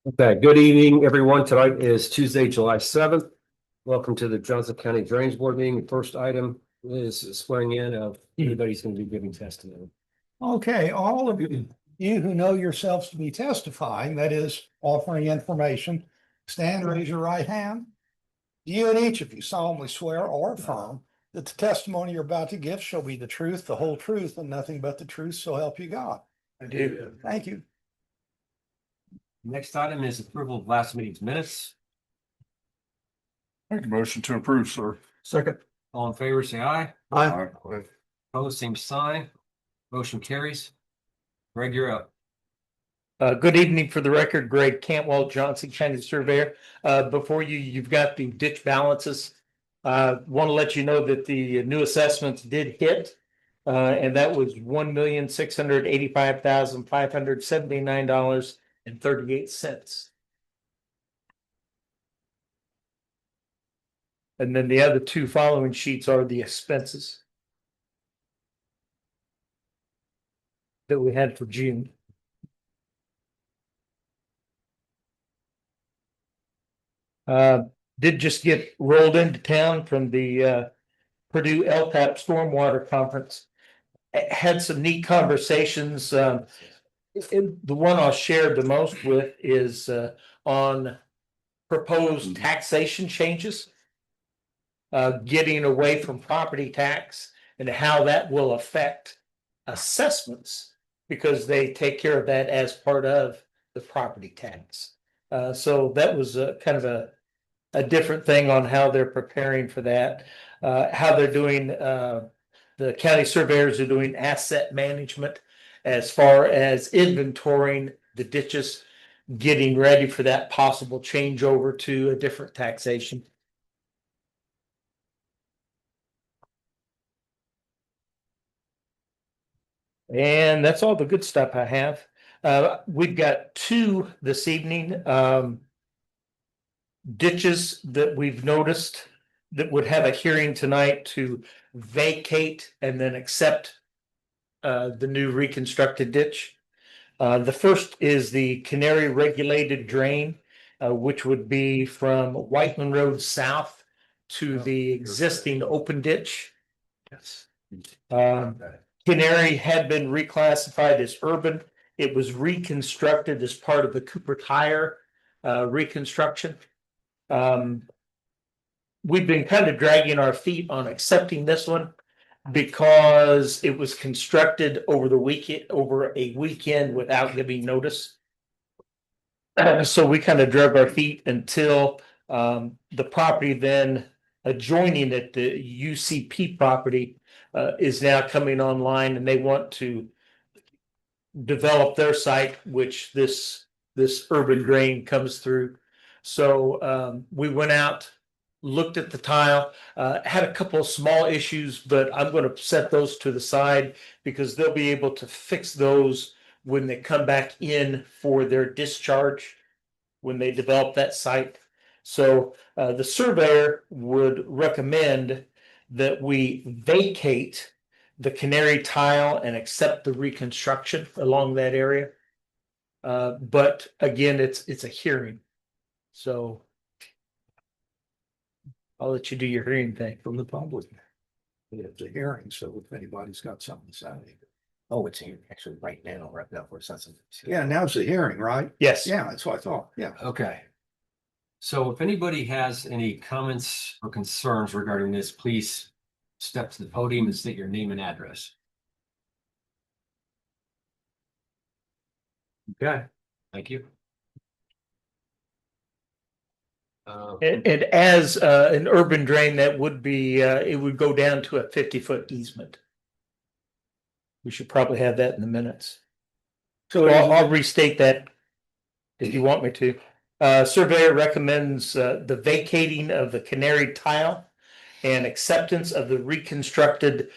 Okay, good evening, everyone. Tonight is Tuesday, July 7th. Welcome to the Johnson County Drainage Board meeting. The first item is swearing in of anybody's going to be giving testimony. Okay, all of you who know yourselves to be testifying, that is offering information, stand, raise your right hand. Do you and each of you solemnly swear or affirm that the testimony you're about to give shall be the truth, the whole truth, and nothing but the truth, so help you God? I do. Thank you. Next item is approval of last meeting's minutes. Make a motion to approve, sir. Second. All in favor, say aye. Aye. Opposed, same sign. Motion carries. Greg, you're up. Good evening. For the record, Greg Cantwell, Johnson County Surveyor. Before you, you've got the ditch balances. Want to let you know that the new assessments did hit. And that was $1,685,579.38. And then the other two following sheets are the expenses that we had for June. Did just get rolled into town from the Purdue LTAP Stormwater Conference. Had some neat conversations. The one I'll share the most with is on proposed taxation changes. Getting away from property tax and how that will affect assessments because they take care of that as part of the property tax. So that was kind of a different thing on how they're preparing for that, how they're doing, the county surveyors are doing asset management as far as inventorying the ditches, getting ready for that possible changeover to a different taxation. And that's all the good stuff I have. We've got two this evening. Ditches that we've noticed that would have a hearing tonight to vacate and then accept the new reconstructed ditch. The first is the Canary regulated drain, which would be from Whiteland Road south to the existing open ditch. Yes. Canary had been reclassified as urban. It was reconstructed as part of the Cooper Tire reconstruction. We've been kind of dragging our feet on accepting this one because it was constructed over a weekend without giving notice. So we kind of drug our feet until the property then adjoining it, the UCP property, is now coming online and they want to develop their site, which this urban drain comes through. So we went out, looked at the tile, had a couple of small issues, but I'm going to set those to the side because they'll be able to fix those when they come back in for their discharge, when they develop that site. So the surveyor would recommend that we vacate the Canary tile and accept the reconstruction along that area. But again, it's a hearing. So I'll let you do your hearing thing. From the public. It's a hearing, so if anybody's got something to say. Oh, it's here actually right now for something. Yeah, now it's a hearing, right? Yes. Yeah, that's what I thought. Yeah. Okay. So if anybody has any comments or concerns regarding this, please step to the podium and state your name and address. Okay, thank you. And as an urban drain, that would be, it would go down to a 50-foot easement. We should probably have that in the minutes. So I'll restate that if you want me to. Surveyor recommends the vacating of the Canary tile and acceptance of the reconstructed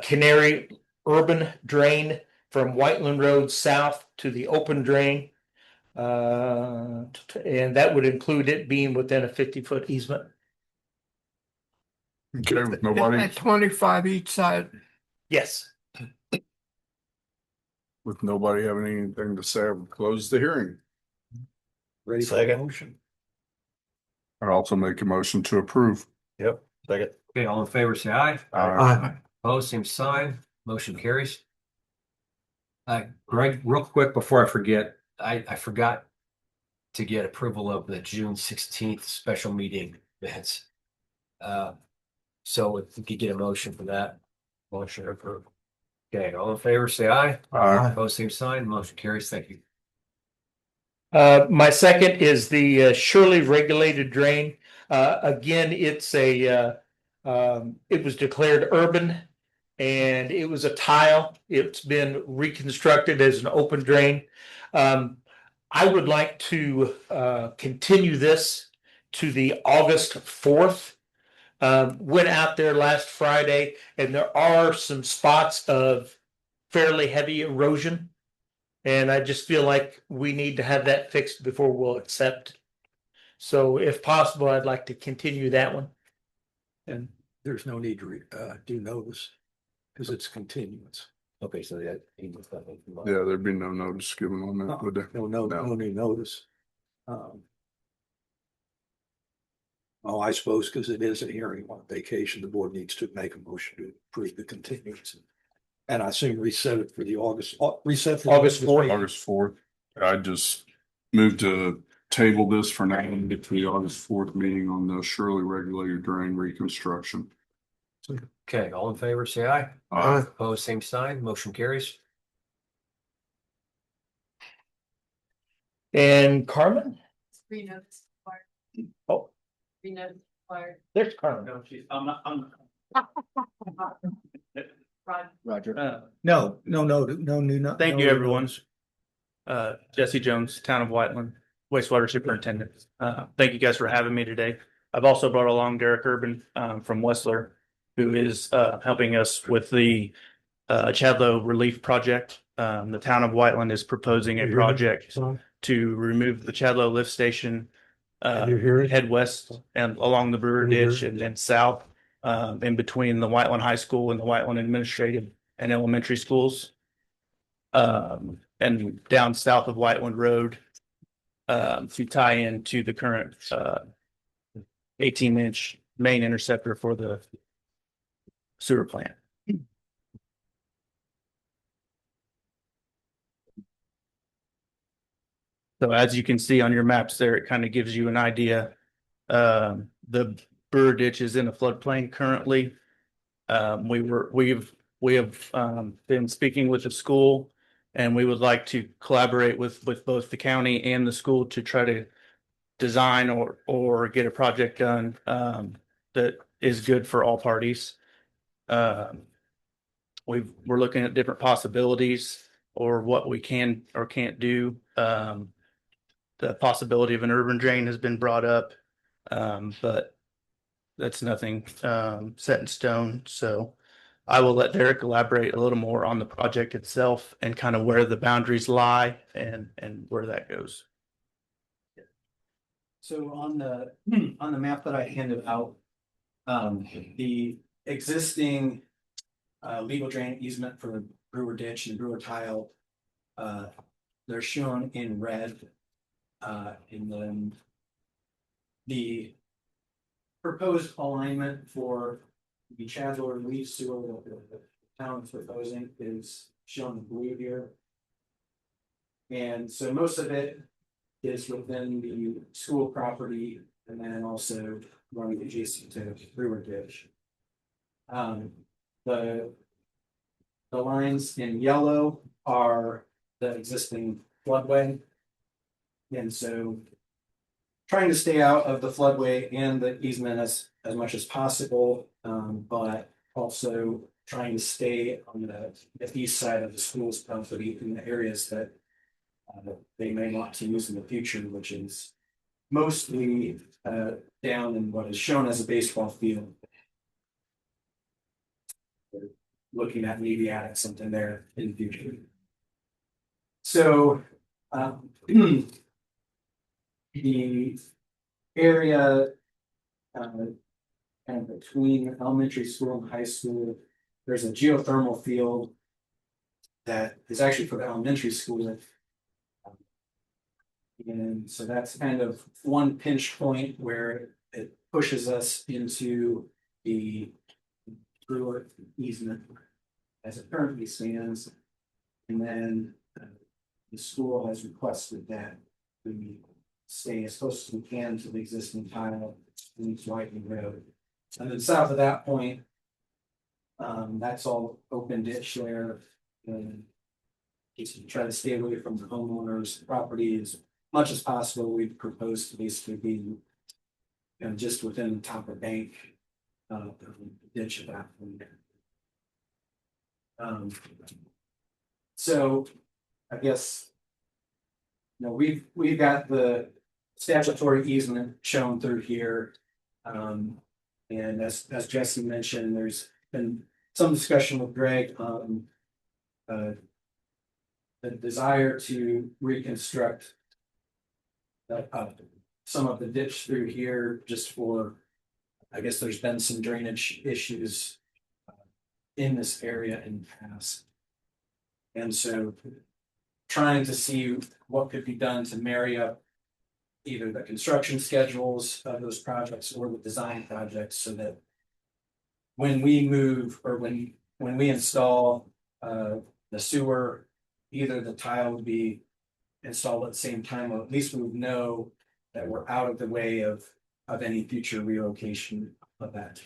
Canary urban drain from Whiteland Road south to the open drain. And that would include it being within a 50-foot easement. Okay, with nobody, 25 each side. Yes. with nobody having anything to say, I would close the hearing. Ready for a Second. motion? I also make a motion to approve. Yep, second. Okay, all in favor, say aye. Aye. Opposed, same sign. Motion carries. Greg, real quick before I forget, I forgot to get approval of the June 16th special meeting minutes. So if we could get a motion for that. Motion approved. Okay, all in favor, say aye. Aye. Opposed, same sign. Motion carries. Thank you. My second is the Shirley regulated drain. Again, it's it was declared urban. And it was a tile. It's been reconstructed as an open drain. I would like to continue this to the August 4th. Went out there last Friday and there are some spots of fairly heavy erosion. And I just feel like we need to have that fixed before we'll accept. So if possible, I'd like to continue that one. And there's no need to do notice, because it's continuance. Okay, so that. Yeah, there'd be no notice given on that, would there? No need notice. Oh, I suppose because it is a hearing on vacation, the board needs to make a motion to approve the continuance. And I assume reset it for the August. August 4th. August 4th. I just moved to table this for now and get to the August 4th meeting on the Shirley regulated drain reconstruction. Okay, all in favor, say aye. Aye. Opposed, same sign. Motion carries. And Carmen? Renotice required. Oh, Renotice required. there's Carmen. Roger. No new. Thank you, everyone. Jesse Jones, Town of Whiteland, wastewater superintendent. Thank you guys for having me today. I've also brought along Derek Urban from Westler, who is helping us with the Chadlow Relief Project. The Town of Whiteland is proposing a project to remove the Chadlow lift station, head west and along the Brewer Ditch and then south, in between the Whiteland High School and the Whiteland Administrative and Elementary Schools. And down south of Whiteland Road, to tie into the current 18-inch main interceptor for the sewer plant. So as you can see on your maps there, it kind of gives you an idea. The Brewer Ditch is in a floodplain currently. We have been speaking with the school, and we would like to collaborate with both the county and the school to try to design or get a project done that is good for all parties. We're looking at different possibilities or what we can or can't do. The possibility of an urban drain has been brought up, but that's nothing set in stone. So I will let Derek elaborate a little more on the project itself and kind of where the boundaries lie and where that goes. So on the map that I handed out, the existing legal drain easement for the Brewer Ditch and Brewer Tile, they're shown in red. And then the proposed alignment for the Chadlow Relief Sewer that the town is proposing is shown in blue here. And so most of it is within the school property and then also running adjacent to Brewer Ditch. The lines in yellow are the existing floodway. And so trying to stay out of the floodway and the easement as much as possible, but also trying to stay on the east side of the school's property in the areas that they may want to use in the future, which is mostly down in what is shown as a baseball field. We're looking at maybe adding something there in the future. So the area kind of between elementary school and high school, there's a geothermal field that is actually for the elementary school. And so that's kind of one pinch point where it pushes us into the Brewer easement as it currently stands. And then the school has requested that we stay as close as we can to the existing tile in each Whiting Road. And then south of that point, that's all open ditch there. And just try to stay away from the homeowners' property as much as possible. We propose to basically be, just within the top of bank, the ditch of that point. So I guess, we've got the statutory easement shown through here. And as Jesse mentioned, there's been some discussion with Greg on the desire to reconstruct some of the ditch through here just for, I guess there's been some drainage issues in this area in the past. And so trying to see what could be done to marry up either the construction schedules of those projects or the design projects so that when we move or when we install the sewer, either the tile would be installed at the same time, or at least we would know that we're out of the way of any future relocation of that.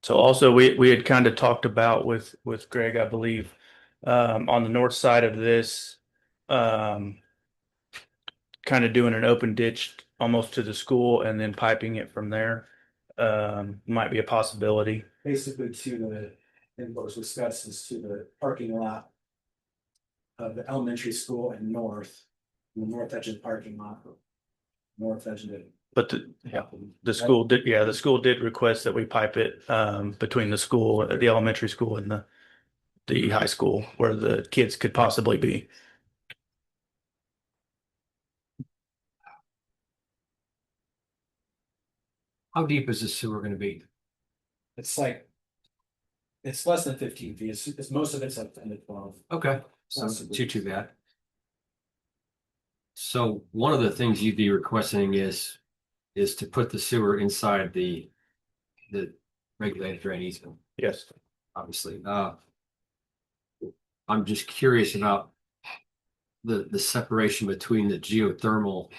So also we had kind of talked about with Greg, I believe, on the north side of this, kind of doing an open ditch almost to the school and then piping it from there. Might be a possibility. Basically to the, and what was discussed is to the parking lot of the elementary school and the north edge of the parking lot. North edge of it. But the school did request that we pipe it between the school, the elementary school and the high school where the kids could possibly be. How deep is the sewer gonna be? It's like, it's less than 15 feet. It's most of it's like 10 to 12. Okay, so Possibly. too bad. So one of the things you'd be requesting is to put the sewer inside the regulated drain easement, Yes. obviously. I'm just curious about the separation between the geothermal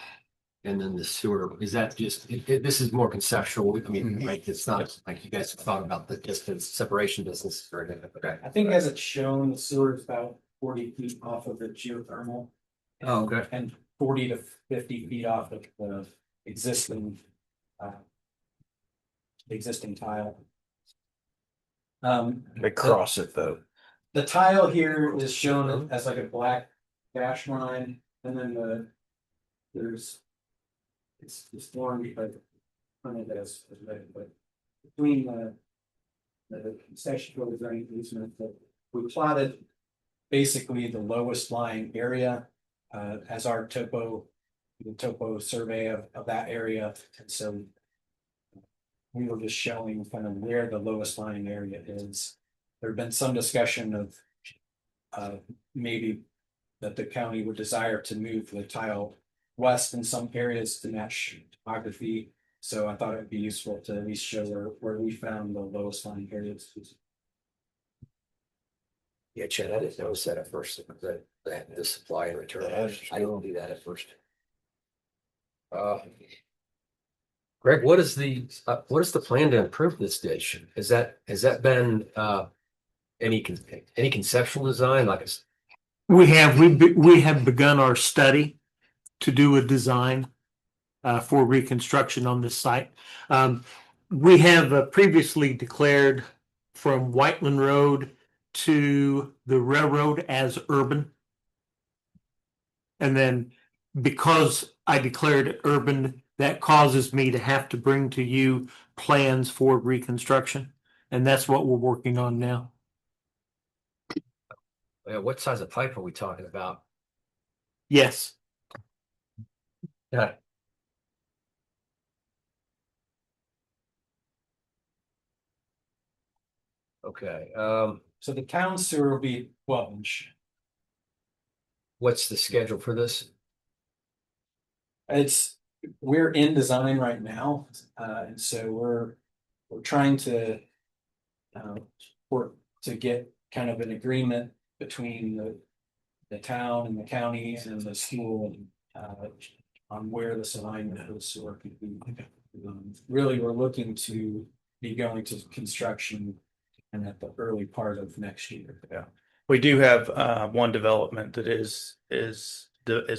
and then the sewer. Is that just, this is more conceptual? I mean, like, it's not like you guys have thought about the distance, separation distance or anything. Okay. I think as it's shown, the sewer is about 40 feet off of the geothermal. Oh, okay. And 40 to 50 feet off of the existing tile. They cross it though. The tile here is shown as like a black dash line, and then it's formed by printed as red, but between the statutory drain easement that we plotted basically the lowest lying area as our topo survey of that area. And so we were just showing kind of where the lowest lying area is. There have been some discussion of maybe that the county would desire to move the tile west in some areas to match topography. So I thought it'd be useful to at least show where we found the lowest lying areas. Yeah, Chad, I didn't notice that at first, that the supply and return. I didn't do that at first. Greg, what is the plan to improve this ditch? Has that been any conceptual design like a? We have begun our study to do a design for reconstruction on this site. We have previously declared from Whiteland Road to the railroad as urban. And then because I declared it urban, that causes me to have to bring to you plans for reconstruction. And that's what we're working on now. What size of pipe are we talking about? Yes. Yeah. Okay, So the town sewer will be 12 inch. What's the schedule for this? We're in design right now, and so we're trying to. Work to get kind of an agreement between the town and the counties and the school. On where this alignment of the sewer could be. Really, we're looking to be going to construction. And at the early part of next year. Yeah. We do have one development that is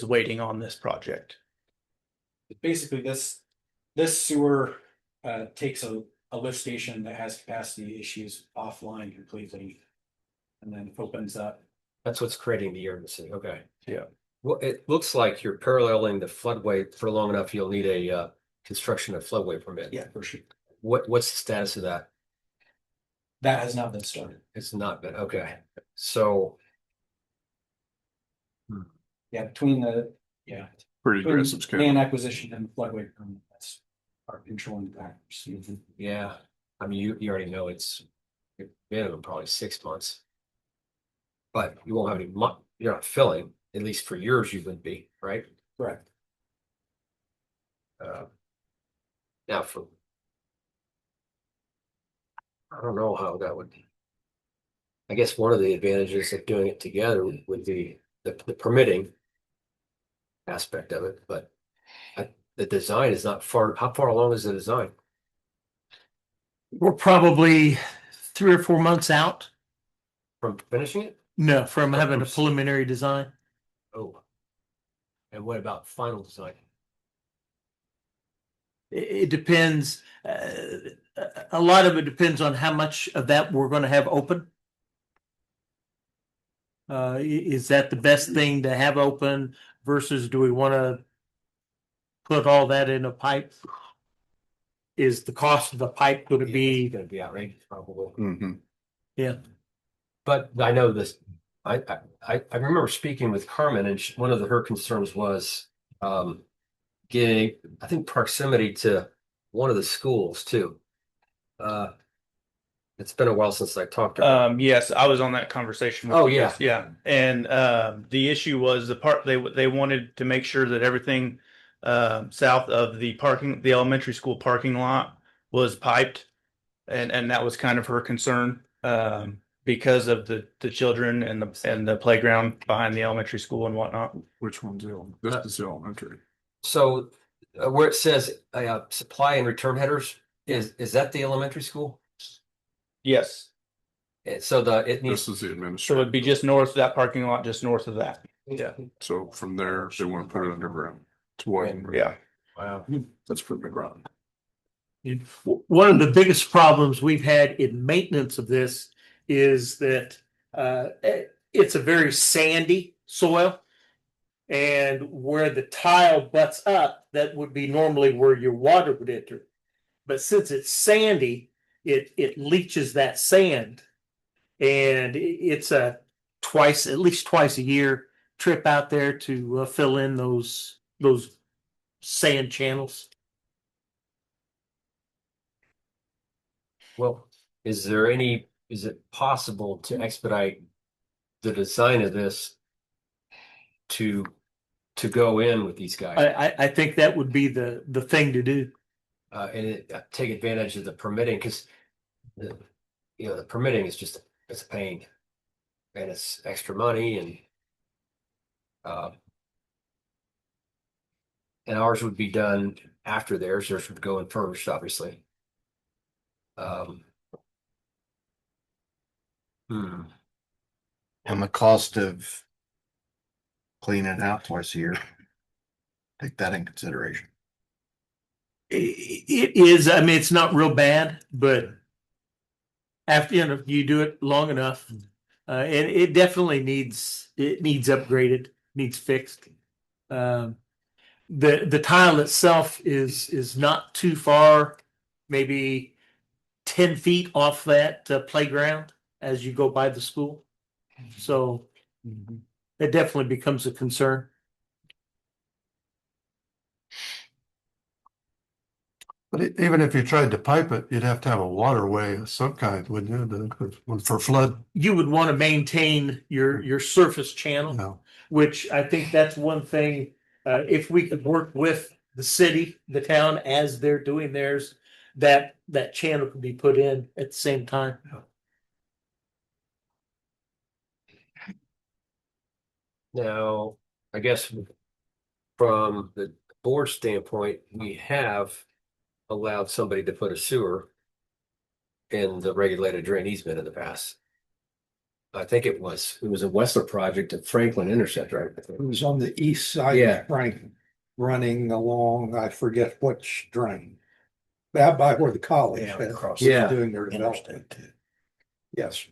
waiting on this project. Basically, this sewer takes a lift station that has capacity issues offline completely. And then opens up. That's what's creating the urgency. Okay. Yeah. Well, it looks like you're paralleling the floodway for long enough. You'll need a construction of floodway permit. Yeah, for sure. What's the status of that? That has not been started. It's not been, okay. So Yeah, between the, yeah. Pretty aggressive Land schedule. acquisition and floodway permit, that's our controlling factors. yeah, I mean, you already know it's minimum probably 6 months. But you won't have any you're not filling, at least for yours you wouldn't be, right? Correct. Now for. I don't know how that would. I guess one of the advantages of doing it together would be the permitting aspect of it, but the design is not far. How far along is the design? We're probably 3 or 4 months out. From finishing it? No, from having a preliminary design. Oh. And what about final design? It depends. A lot of it depends on how much of that we're going to have open. Is that the best thing to have open versus do we want to put all that in a pipe? Is the cost of the pipe going to It's be? gonna be outrageous, probably. Mhm. Yeah. But I know this. I remember speaking with Carmen, and one of her concerns was getting, I think, proximity to one of the schools too. It's been a while since I talked to her. Yes, I was on that conversation. With Oh, you yeah. guys. Yeah. And the issue was the part they wanted to make sure that everything south of the elementary school parking lot was piped, and that was kind of her concern because of the children and the playground behind the elementary school and whatnot. Which one's this is elementary. So where it says supply and return headers, is that the elementary school? Yes. So it needs. This is the So administrative. it'd be just north of that parking lot, just north of that. Yeah. So from there, they want to put it underground. To what? Yeah. Wow. That's for the ground. One of the biggest problems we've had in maintenance of this is that it's a very sandy soil. And where the tile butts up, that would be normally where your water would enter. But since it's sandy, it leaches that sand. And it's at least twice a year trip out there to fill in those sand channels. Well, is it possible to expedite the design of this to go in with these guys I think that would be the thing to do. and take advantage of the permitting? Because the permitting is it's a pain, and it's extra money, and ours would be done after theirs. Theirs would go in first, obviously. And the cost of cleaning it out twice a year. Take that in consideration. It is, I mean, it's not real bad, but after, you do it long enough, and it definitely needs upgraded, needs fixed. The tile itself is not too far, maybe 10 feet off that playground as you go by the school. So it definitely becomes a concern. But even if you tried to pipe it, you'd have to have a waterway of some kind, wouldn't you? For flood, You would want to maintain your surface you channel, know. which I think that's one thing. If we could work with the city, the town, as they're doing theirs, that channel could be put in at the same time. Now, I guess from the board standpoint, we have allowed somebody to put a sewer in the regulated drain easement in the past. I think it was a Westler project at Franklin Intercept, right? It was on the east side Yeah. of Franklin, running along, I forget which drain. Out by where the college Yeah, is across. Yeah. doing their development. Yes. Do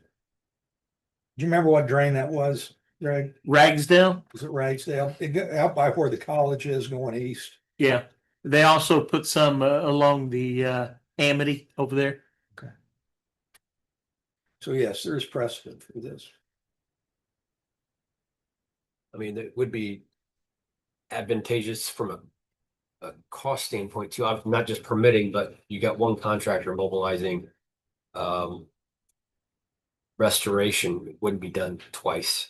you remember what drain that was, Greg? Ragsdale, Was it Ragsdale? Out by where the college is going east. yeah. They also put some along the Amity over there. So yes, there is precedent for this. I mean, it would be advantageous from a cost standpoint too. I'm not just permitting, but you got one contractor mobilizing. Restoration wouldn't be done twice.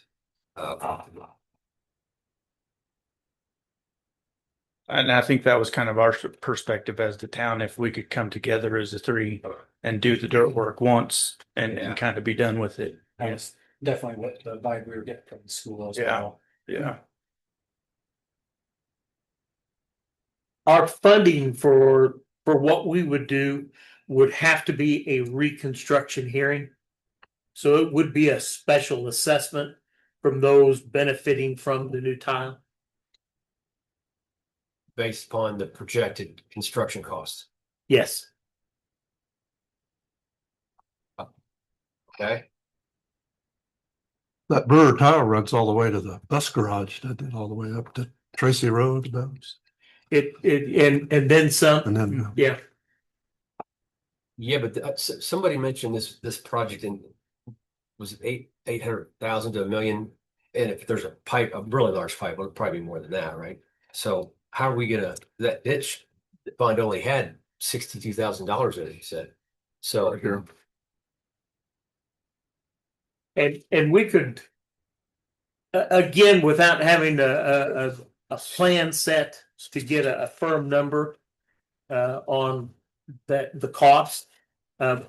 And I think that was kind of our perspective as the town, if we could come together as a three and do the dirt work once and kind of be done with it. That's definitely what the vibe we were getting from the school as Yeah. well. Yeah. Our funding for what we would do would have to be a reconstruction hearing. So it would be a special assessment from those benefiting from the new tile. Based upon the projected construction costs. Yes. Okay. That Brewer Tile runs all the way to the bus garage, doesn't it? All the way up to Tracy Road, about. And then some. And then- Yeah. Yeah, but somebody mentioned this project in was it 800,000 to $1 million, and if there's a pipe, a really large pipe, well, it'll probably be more than that, right? So how are we gonna that ditch fund only had $62,000 in it? He said so. Here. And we could, again, without having a plan set to get a firm number on the cost,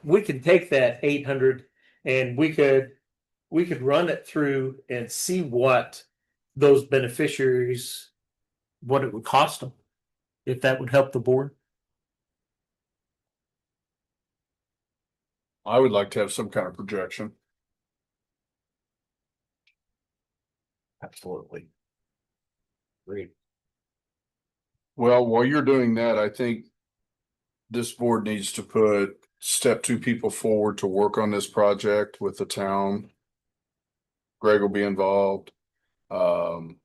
we can take that 800 and we could run it through and see what those beneficiaries, what it would cost them, if that would help the board. I would like to have some kind of projection. Absolutely. Agreed. Well, while you're doing that, I think this board needs to put step two people forward to work on this project with the town. Greg will be involved, and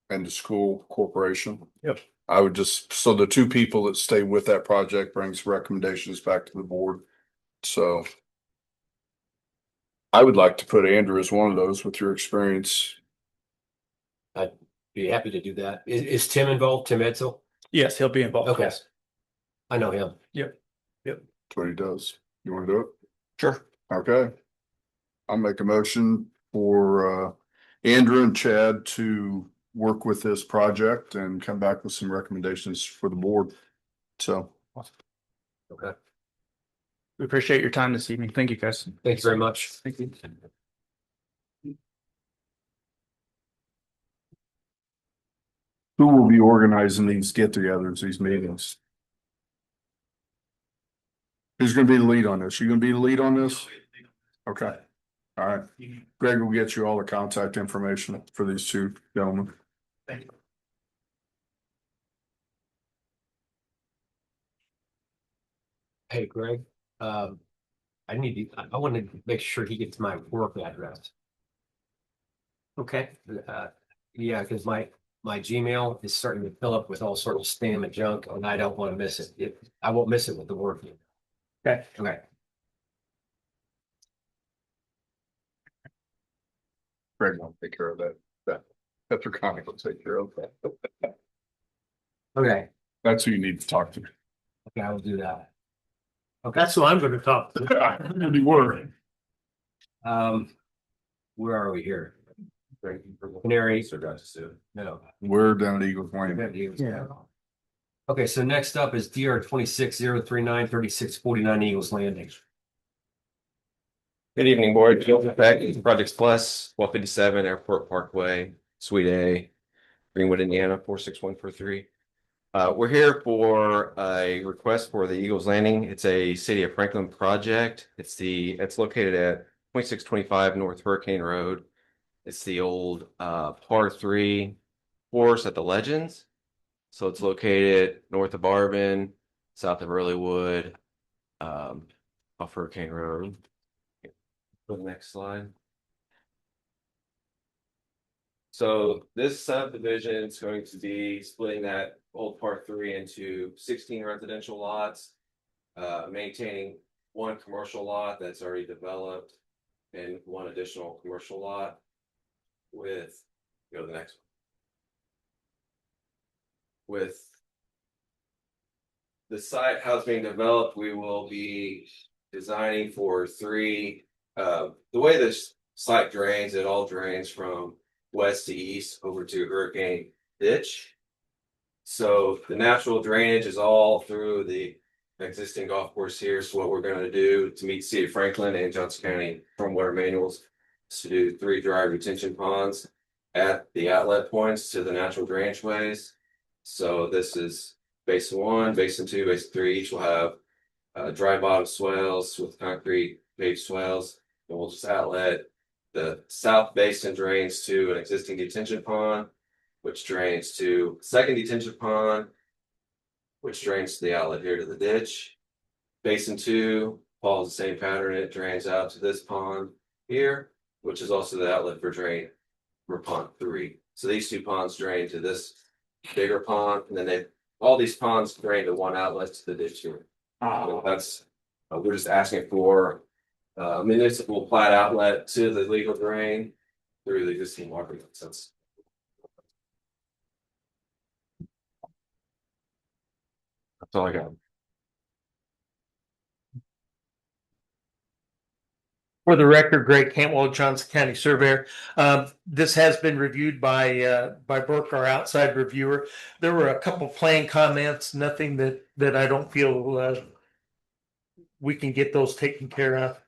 the school corporation. Yep. I would just, so the two people that stay with that project brings recommendations back to the board. So I would like to put Andrew as one of those with your experience. I'd be happy to do that. Is Tim involved? Tim Edsel? Yes, he'll be involved. Okay. Yes. I know him. That's what he does. You want to do it? Sure. Okay. I'll make a motion for Andrew and Chad to work with this project and come back with some recommendations for the board. So. Okay. We appreciate your time this evening. Thank you, guys. Thanks very much. Thank you. Who will be organizing these get-togethers, these meetings? Who's gonna be the lead on this? You gonna be the lead on this? Okay, all right. Greg will get you all the contact information for these two gentlemen. Thank you. Hey, Greg, I want to make sure he gets my work address. Okay. Yeah, because my Gmail is starting to fill up with all sorts of spam and junk, and I don't want to miss it. I won't miss it with the work. Okay. Okay. Greg will take care of that. Petra Connick will take care of that. Okay. That's who you need to talk to. Okay, I will do that. That's who I'm gonna talk to. Really were. Where are we here? Canary. No. We're down at Eagles Lane. Yeah. Okay, so next up is DR 26-039-3649 Eagles Landing. Good evening, board. Joseph Peck, Projects Plus, 1257 Airport Parkway, Suite A, Greenwood, Indiana, 46143. We're here for a request for the Eagles Landing. It's a City of Franklin project. It's located at 2625 North Hurricane Road. It's the old par 3 course at the Legends. So it's located north of Arvin, south of Earlywood, off Hurricane Road. Go to the next slide. So this subdivision is going to be splitting that old part 3 into 16 residential lots, maintaining one commercial lot that's already developed and one additional commercial lot with, go to the next one. With the site, how it's being developed, we will be designing for 3, the way this site drains, it all drains from west to east over to Hurricane Ditch. So the natural drainage is all through the existing golf course here. So what we're going to do to meet City of Franklin and Johnson County stormwater manuals is to do 3 dry retention ponds at the outlet points to the natural drainage ways. So this is basin 1, basin 2, basin 3. Each will have dry bottom swales with concrete paved swales. And we'll just outlet. The south basin drains to an existing detention pond, which drains to second detention pond, which drains to the outlet here to the ditch. Basin 2 follows the same pattern. It drains out to this pond here, which is also the outlet for drain for pond 3. So these 2 ponds drain to this bigger pond, and then all these ponds drain to one outlet to the ditch here. So that's we're just asking for municipal plat outlet to the legal drain through the existing water sense. That's all I got. For the record, Greg Cantwell, Johnson County Surveyor. This has been reviewed by Burke, our outside reviewer. There were a couple plan comments, nothing that I don't feel we can get those taken care of.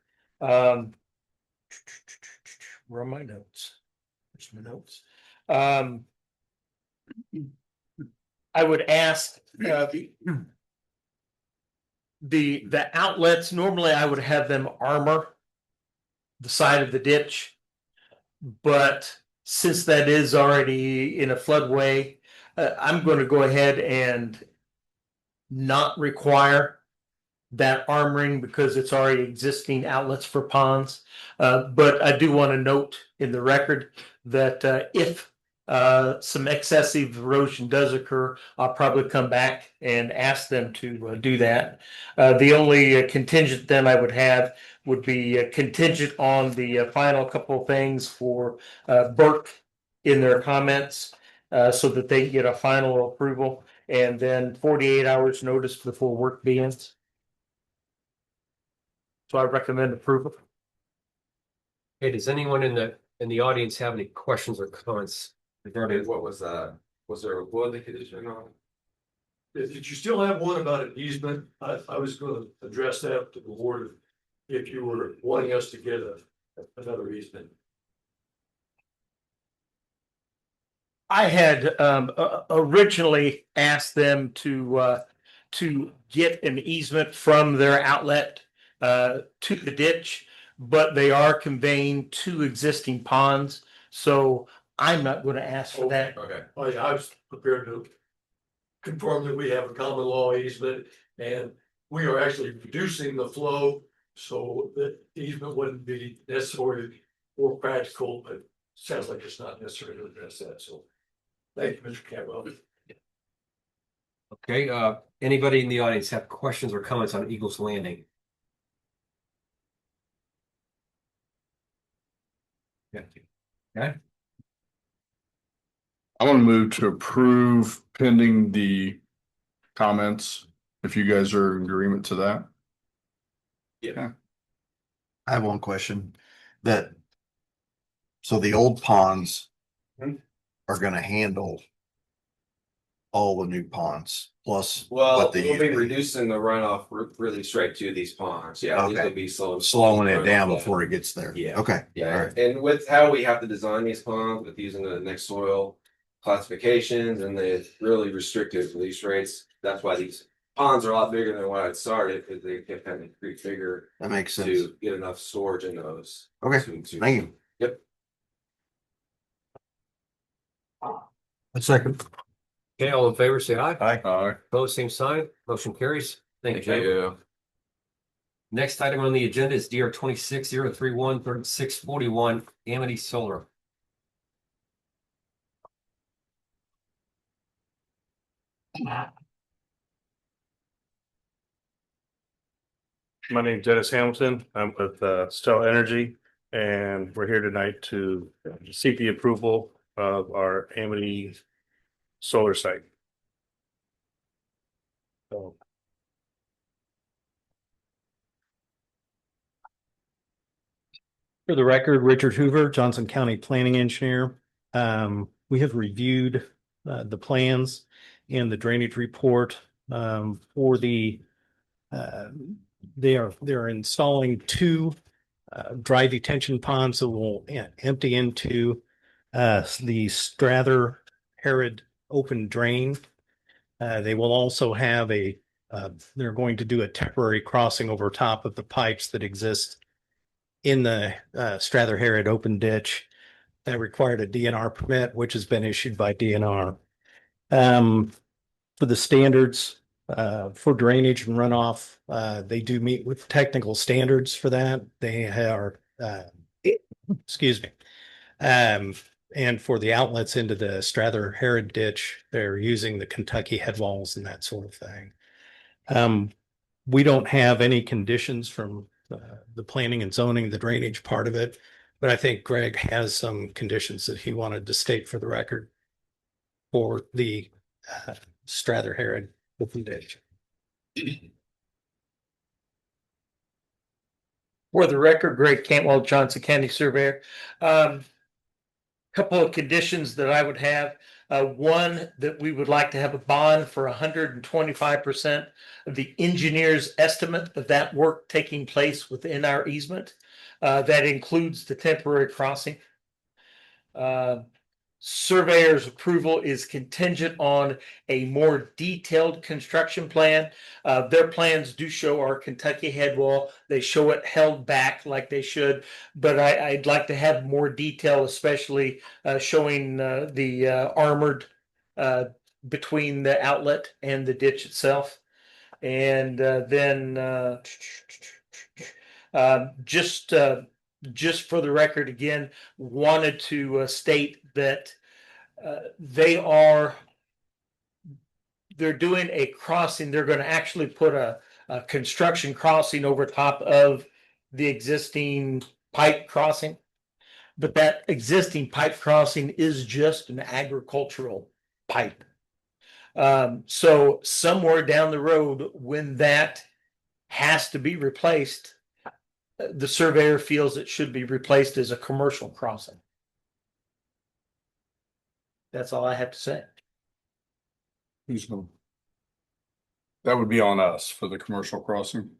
Where are my notes? Where's my notes? I would ask the outlets, normally I would have them armor the side of the ditch. But since that is already in a floodway, I'm going to go ahead and not require that armoring because it's already existing outlets for ponds. But I do want to note in the record that if some excessive erosion does occur, I'll probably come back and ask them to do that. The only contingent then I would have would be contingent on the final couple of things for Burke in their comments so that they get a final approval, and then 48 hours notice before work begins. So I recommend approval. Hey, does anyone in the audience have any questions or comments regarding? What was that? Was there a wood condition on? Did you still have one about an easement? I was gonna address that to the board if you were wanting us to get another easement. I had originally asked them to get an easement from their outlet to the ditch, but they are conveying 2 existing ponds, so I'm not going to ask for that. Okay. I was prepared to confirm that we have a common law easement and we are actually reducing the flow so that easement wouldn't be necessary or practical, but sounds like it's not necessary to address that. So thank you, Mr. Campbell. Okay, anybody in the audience have questions or comments on Eagles Landing? Yeah. Okay. I want to move to approve pending the comments if you guys are in agreement to that. I have one question that. So the old ponds are gonna handle all the new ponds plus Well, what they we'll used be to. reducing the runoff really straight to these ponds. Yeah, these Okay. will be Slowing it down runoff. before it gets there. Yeah. Okay. All Yeah, right. and with how we have to design these ponds with using the next soil classifications and the really restricted release rates, that's why these ponds are a lot bigger than what I'd started, because they kept having to creep bigger That makes sense. to get enough storage in those. Okay, to- thank you. Yep. A second. Okay, all in favor, say aye. Aye. Opposed, same sign. Motion carries. Thank you, Jay. Yeah. Next item on the agenda is DR 26-031-3641 Amity Solar. My name's Dennis Hamilton. I'm with Stella Energy, and we're here tonight to seek the approval of our Amity solar site. So, For the record, Richard Hoover, Johnson County Planning Engineer. We have reviewed the plans and the drainage report for the they're installing two dry detention ponds that will empty into the Strather Herod open drain. They will also have they're going to do a temporary crossing over top of the pipes that exist in the Strather Herod open ditch that required a DNR permit, which has been issued by DNR. For the standards for drainage and runoff, they do meet with technical standards for that. They are, excuse me. And for the outlets into the Strather Herod ditch, they're using the Kentucky head walls and that sort of thing. We don't have any conditions from the planning and zoning, the drainage part of it, but I think Greg has some conditions that he wanted to state for the record for the Strather Herod open ditch. For the record, Greg Cantwell, Johnson County Surveyor. Couple of conditions that I would have. One, that we would like to have a bond for 125% of the engineer's estimate of that work taking place within our easement. That includes the temporary crossing. Surveyor's approval is contingent on a more detailed construction plan. Their plans do show our Kentucky head wall. They show it held back like they should, but I'd like to have more detail, especially showing the armored between the outlet and the ditch itself. And then just for the record, again, wanted to state that they're doing a crossing. They're going to actually put a construction crossing over top of the existing pipe crossing. But that existing pipe crossing is just an agricultural pipe. So somewhere down the road, when that has to be replaced, the surveyor feels it should be replaced as a commercial crossing. That's all I have to say. That would be on us for the commercial crossing.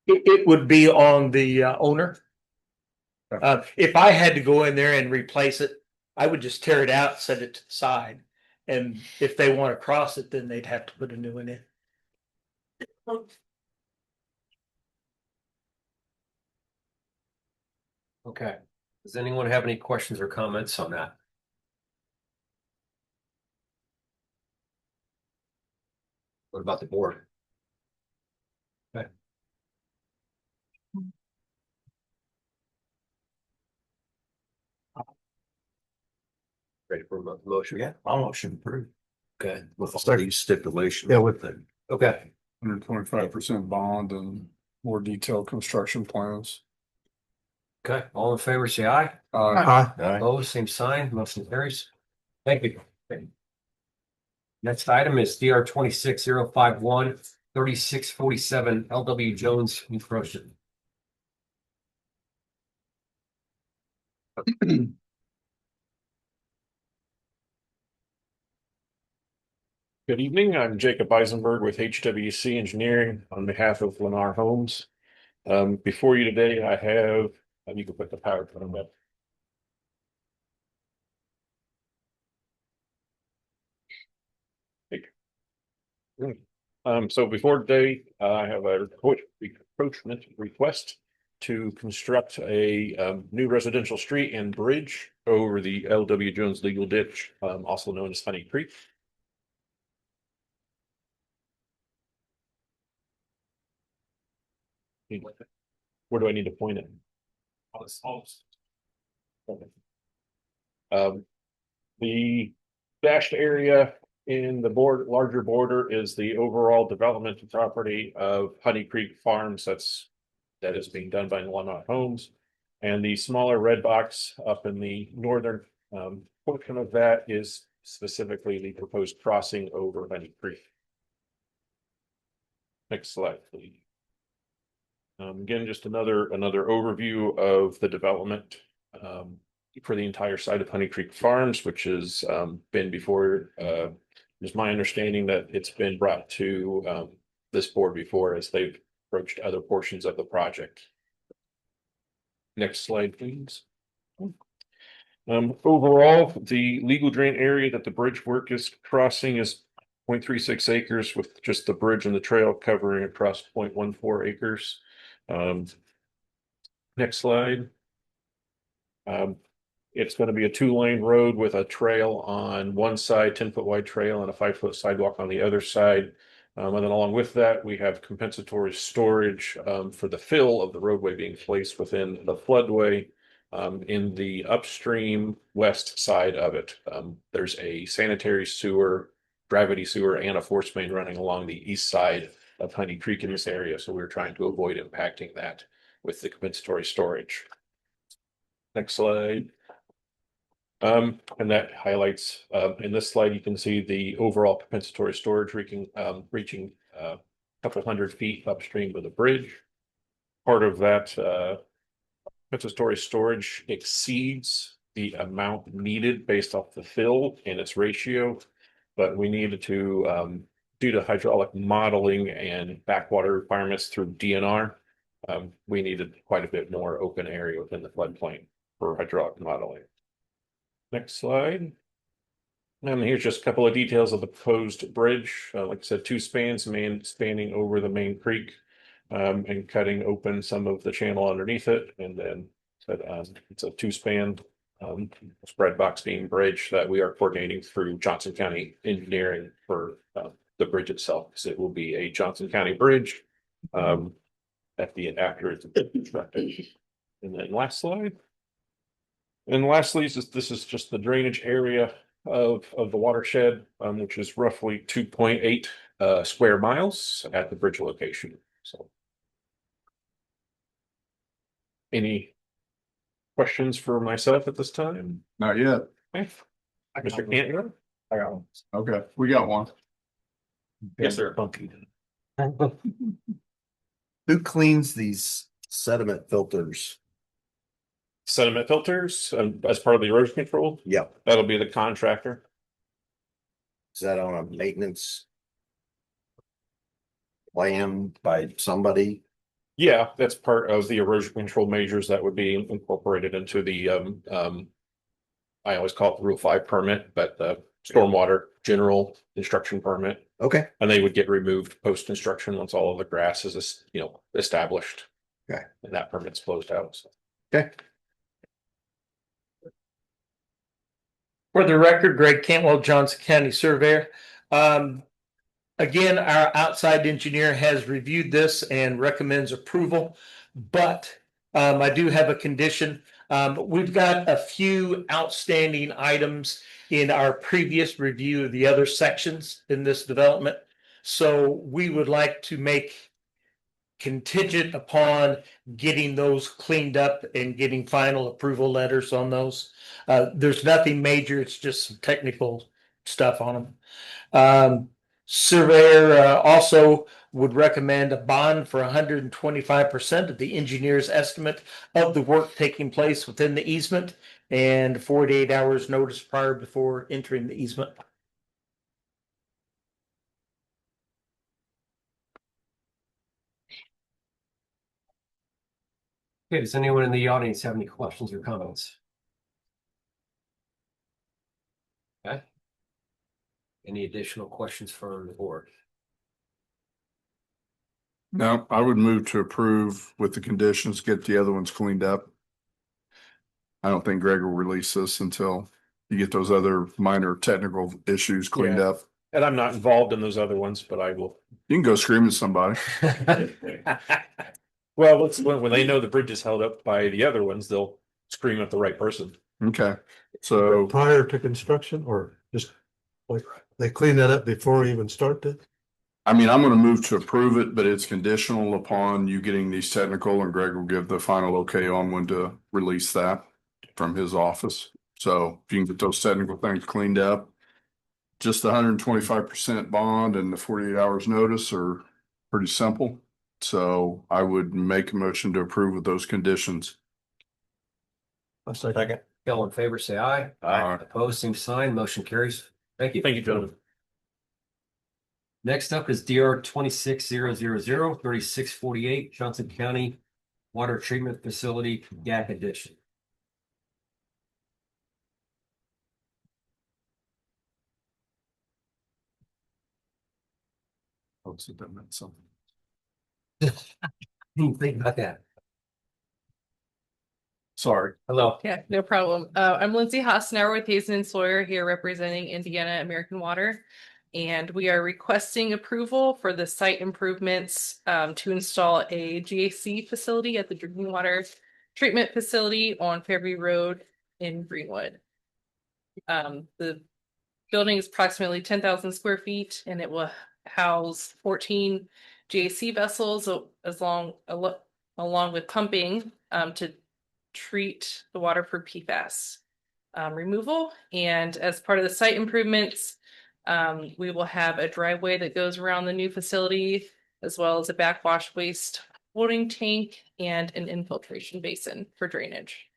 It would be on the owner. If I had to go in there and replace it, I would just tear it out, set it to the side. And if they want to cross it, then they'd have to put a new one in. Okay. Does anyone have any questions or comments on that? What about the board? Okay. Ready for a motion? Yeah, my motion approved. Okay. With all these stipulations. Yeah, with the. Okay. 125% bond and more detailed construction plans. Okay. All in favor, say aye. Aye. Opposed, same sign. Motion carries. Thank you. Next item is DR 26051 3647 LW Jones encroachment. Good evening, I'm Jacob Eisenberg with HWC Engineering on behalf of Lennar Homes. Before you today, I have, you can put the PowerPoint up. So before today, I have a encroachment request to construct a new residential street and bridge over the LW Jones legal ditch, also known as Honey Creek. Where do I need to point it? Okay. The dashed area in the larger border is the overall development property of Honey Creek Farms. That is being done by Lennar Homes. And the smaller red box up in the northern portion of that is specifically the proposed crossing over Honey Creek. Next slide, please. Again, just another overview of the development for the entire site of Honey Creek Farms, which has been before. It's my understanding that it's been brought to this board before as they've approached other portions of the project. Next slide, please. Overall, the legal drain area that the bridge work is crossing is 0.36 acres, with just the bridge and the trail covering across 0.14 acres. Next slide. It's going to be a 2-lane road with a trail on one side, 10-foot wide trail, and a 5-foot sidewalk on the other side. And then along with that, we have compensatory storage for the fill of the roadway being placed within the floodway in the upstream west side of it. There's a sanitary sewer, gravity sewer, and a force main running along the east side of Honey Creek in this area. So we're trying to avoid impacting that with the compensatory storage. Next slide. And that highlights, in this slide, you can see the overall compensatory storage reaching a couple hundred feet upstream of the bridge. Part of that compensatory storage exceeds the amount needed based off the fill and its ratio, but we needed to, due to hydraulic modeling and backwater requirements through DNR, we needed quite a bit more open area within the floodplain for hydraulic modeling. Next slide. And here's just a couple of details of the proposed bridge. Like I said, 2 spans, spanning over the main creek, and cutting open some of the channel underneath it. And then it's a 2-span spread box beam bridge that we are coordinating through Johnson County Engineering for the bridge itself, because it will be a Johnson County bridge after it's constructed. And then last slide. And lastly, this is just the drainage area of the watershed, which is roughly 2.8 square miles at the bridge location. So, any questions for myself at this time? Not yet. Okay. Mr. Cantler? I got one. Okay, we got one. Yes, sir. Who cleans these sediment filters? Sediment filters as part of the erosion control. Yep. That'll be the contractor. Is that on a maintenance plan by somebody? Yeah, that's part of the erosion control measures that would be incorporated into the I always call it the Rule 5 permit, but the stormwater general construction permit. Okay. And they would get removed post construction once all of the grass is, established. Okay. And that permit's closed out. So. Okay. For the record, Greg Cantwell, Johnson County Surveyor. Again, our outside engineer has reviewed this and recommends approval, but I do have a condition. We've got a few outstanding items in our previous review of the other sections in this development. So we would like to make contingent upon getting those cleaned up and getting final approval letters on those. There's nothing major, it's just some technical stuff on them. Surveyor also would recommend a bond for 125% of the engineer's estimate of the work taking place within the easement and 48 hours notice prior before entering the easement. Okay, does anyone in the audience have any questions or comments? Okay. Any additional questions from the board? No, I would move to approve with the conditions, get the other ones cleaned up. I don't think Greg will release this until you get those other minor technical issues cleaned Yeah. up. And I'm not involved in those other ones, but I will. You can go scream at somebody. Well, when they know the bridge is held up by the other ones, they'll scream at the right person. Okay, so Prior to construction or just like they clean that up before we even start it? I mean, I'm gonna move to approve it, but it's conditional upon you getting these technical and Greg will give the final okay on when to release that from his office. So if you can get those technical things cleaned up, just the 125% bond and the 48 hours notice are pretty simple. So I would make a motion to approve with those conditions. A second. All in favor, say aye. Aye. Opposed, same sign, motion carries. Thank you. Thank you, gentlemen. Next up is DR 26000 3648 Johnson County Water Treatment Facility GAC addition. Oh, so that meant something. Think about that. Sorry. Hello. Yeah, no problem. I'm Lindsay Hosnauer with Hazen and Sawyer here representing Indiana American Water. And we are requesting approval for the site improvements to install a GAC facility at the drinking water treatment facility on Fairview Road in Greenwood. The building is approximately 10,000 square feet and it will house 14 GAC vessels along with pumping to treat the water for PFAS removal. And as part of the site improvements, we will have a driveway that goes around the new facility, as well as a backwash waste holding tank and an infiltration basin for drainage.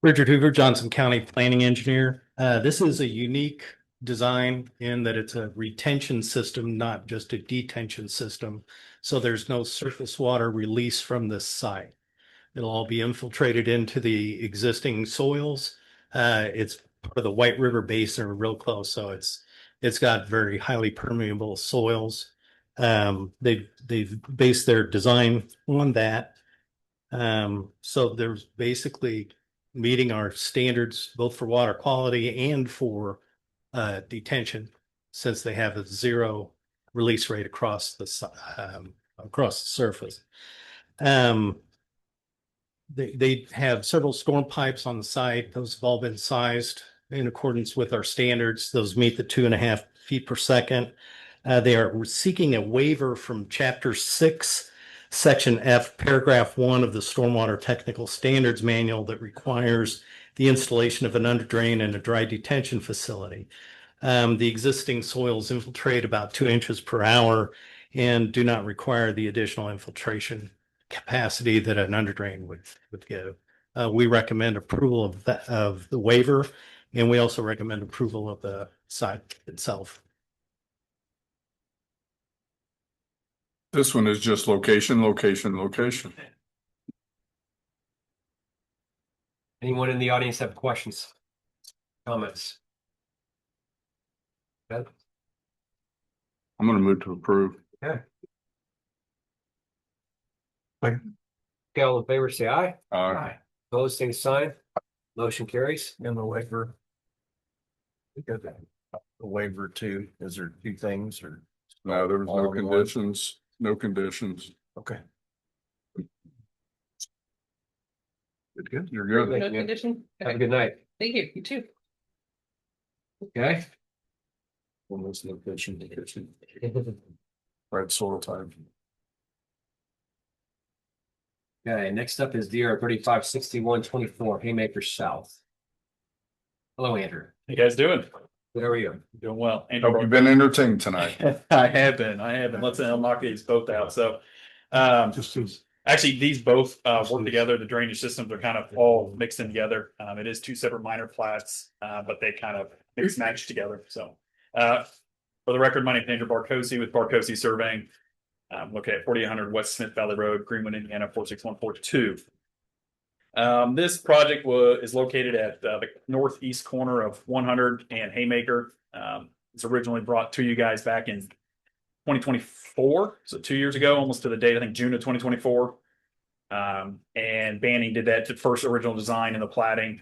Richard Hoover, Johnson County Planning Engineer. This is a unique design in that it's a retention system, not just a detention system. So there's no surface water release from this site. It'll all be infiltrated into the existing soils. It's part of the White River Basin, real close, so it's got very highly permeable soils. They've based their design on that. So there's basically meeting our standards both for water quality and for detention, since they have a zero release rate across the surface. They have several storm pipes on the site. Those have all been sized in accordance with our standards. Those meet the 2.5 feet per second. They are seeking a waiver from Chapter 6, Section F, Paragraph 1 of the Stormwater Technical Standards Manual that requires the installation of an underdrain and a dry detention facility. The existing soils infiltrate about 2 inches per hour and do not require the additional infiltration capacity that an underdrain would give. We recommend approval of the waiver, and we also recommend approval of the site itself. This one is just location, location, location. Anyone in the audience have questions? Comments? Okay. I'm gonna move to approve. Okay, all in favor, say aye. Opposed, same sign. Motion carries. And the waiver. Because the waiver too, is there 2 things or? No, there was All no in one? conditions, no conditions. Okay. Good. You're good. No condition? Have a Okay. good night. Thank you. You too. Okay. Almost no condition. right soil type. Okay, next up is DR 356124 Haymaker South. Hello, Andrew. How you guys doing? Good, how are you? Doing well. Hope you've been entertained tonight. I have been. Let's knock these both out. So, Just as, actually, these both work together. The drainage systems are kind of all mixed in together. It is two separate minor plats, but they kind of mix match together. So, for the record, my name is Andrew Barkosi with Barkosi Surveying. Located at 4800 West Smith Valley Road, Greenwood, Indiana 46142. This project is located at the northeast corner of 100 and Haymaker. It's originally brought to you guys back in 2024, so 2 years ago, almost to the date, I think June of 2024. And Banning did that first original design in the platting.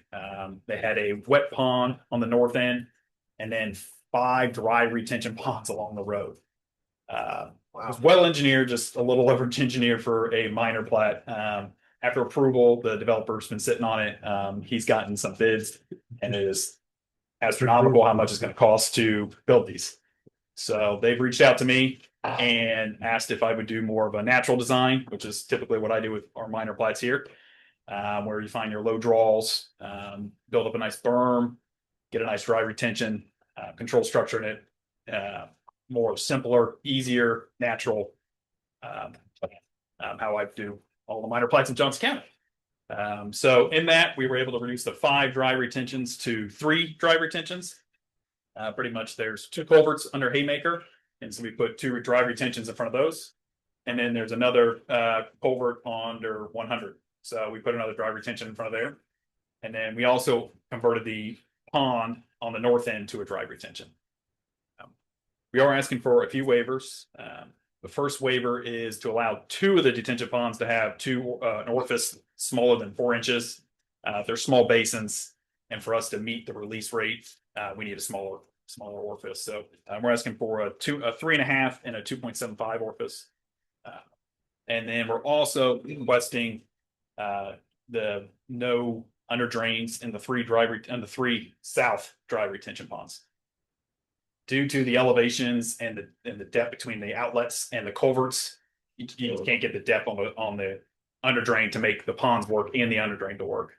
They had a wet pond on the north end and then 5 dry retention ponds along the road. It was well engineered, just a little over engineered for a minor plat. After approval, the developer's been sitting on it. He's gotten some bids, and it is astronomical how much it's going to cost to build these. So they've reached out to me and asked if I would do more of a natural design, which is typically what I do with our minor plats here, where you find your low draws, build up a nice berm, get a nice dry retention, control structure in it, more simpler, easier, natural, how I do all the minor plats in Johnson County. So in that, we were able to reduce the 5 dry retentions to 3 dry retentions. Pretty much there's 2 culverts under Haymaker. And so we put 2 dry retentions in front of those. And then there's another culvert under 100. So we put another dry retention in front of there. And then we also converted the pond on the north end to a dry retention. We are asking for a few waivers. The first waiver is to allow 2 of the detention ponds to have an orifice smaller than 4 inches. They're small basins, and for us to meet the release rate, we need a smaller orifice. So we're asking for a 3.5 and a 2.75 orifice. And then we're also requesting the no under drains in the 3 south dry retention ponds. Due to the elevations and the depth between the outlets and the culverts, you can't get the depth on the under drain to make the ponds work and the under drain to work.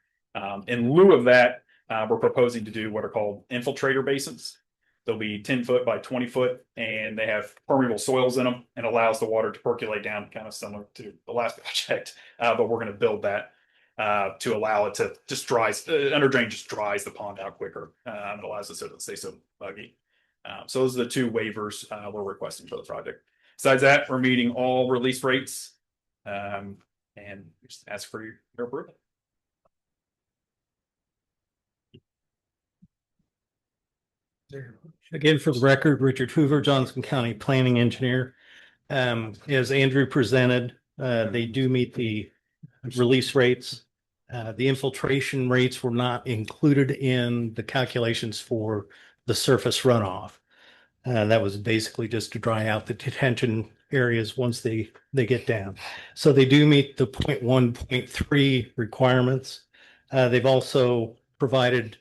In lieu of that, we're proposing to do what are called infiltrator basins. They'll be 10 foot by 20 foot, and they have permeable soils in them and allows the water to percolate down, kind of similar to the last project. But we're going to build that to allow it to just dries. Under drain just dries the pond out quicker. It allows it to stay so buggy. So those are the 2 waivers we're requesting for the project. Besides that, we're meeting all release rates, and just ask for your approval. Again, for the record, Richard Hoover, Johnson County Planning Engineer. As Andrew presented, they do meet the release rates. The infiltration rates were not included in the calculations for the surface runoff. That was basically just to dry out the detention areas once they get down. So they do meet the 0.1, 0.3 requirements. They've also provided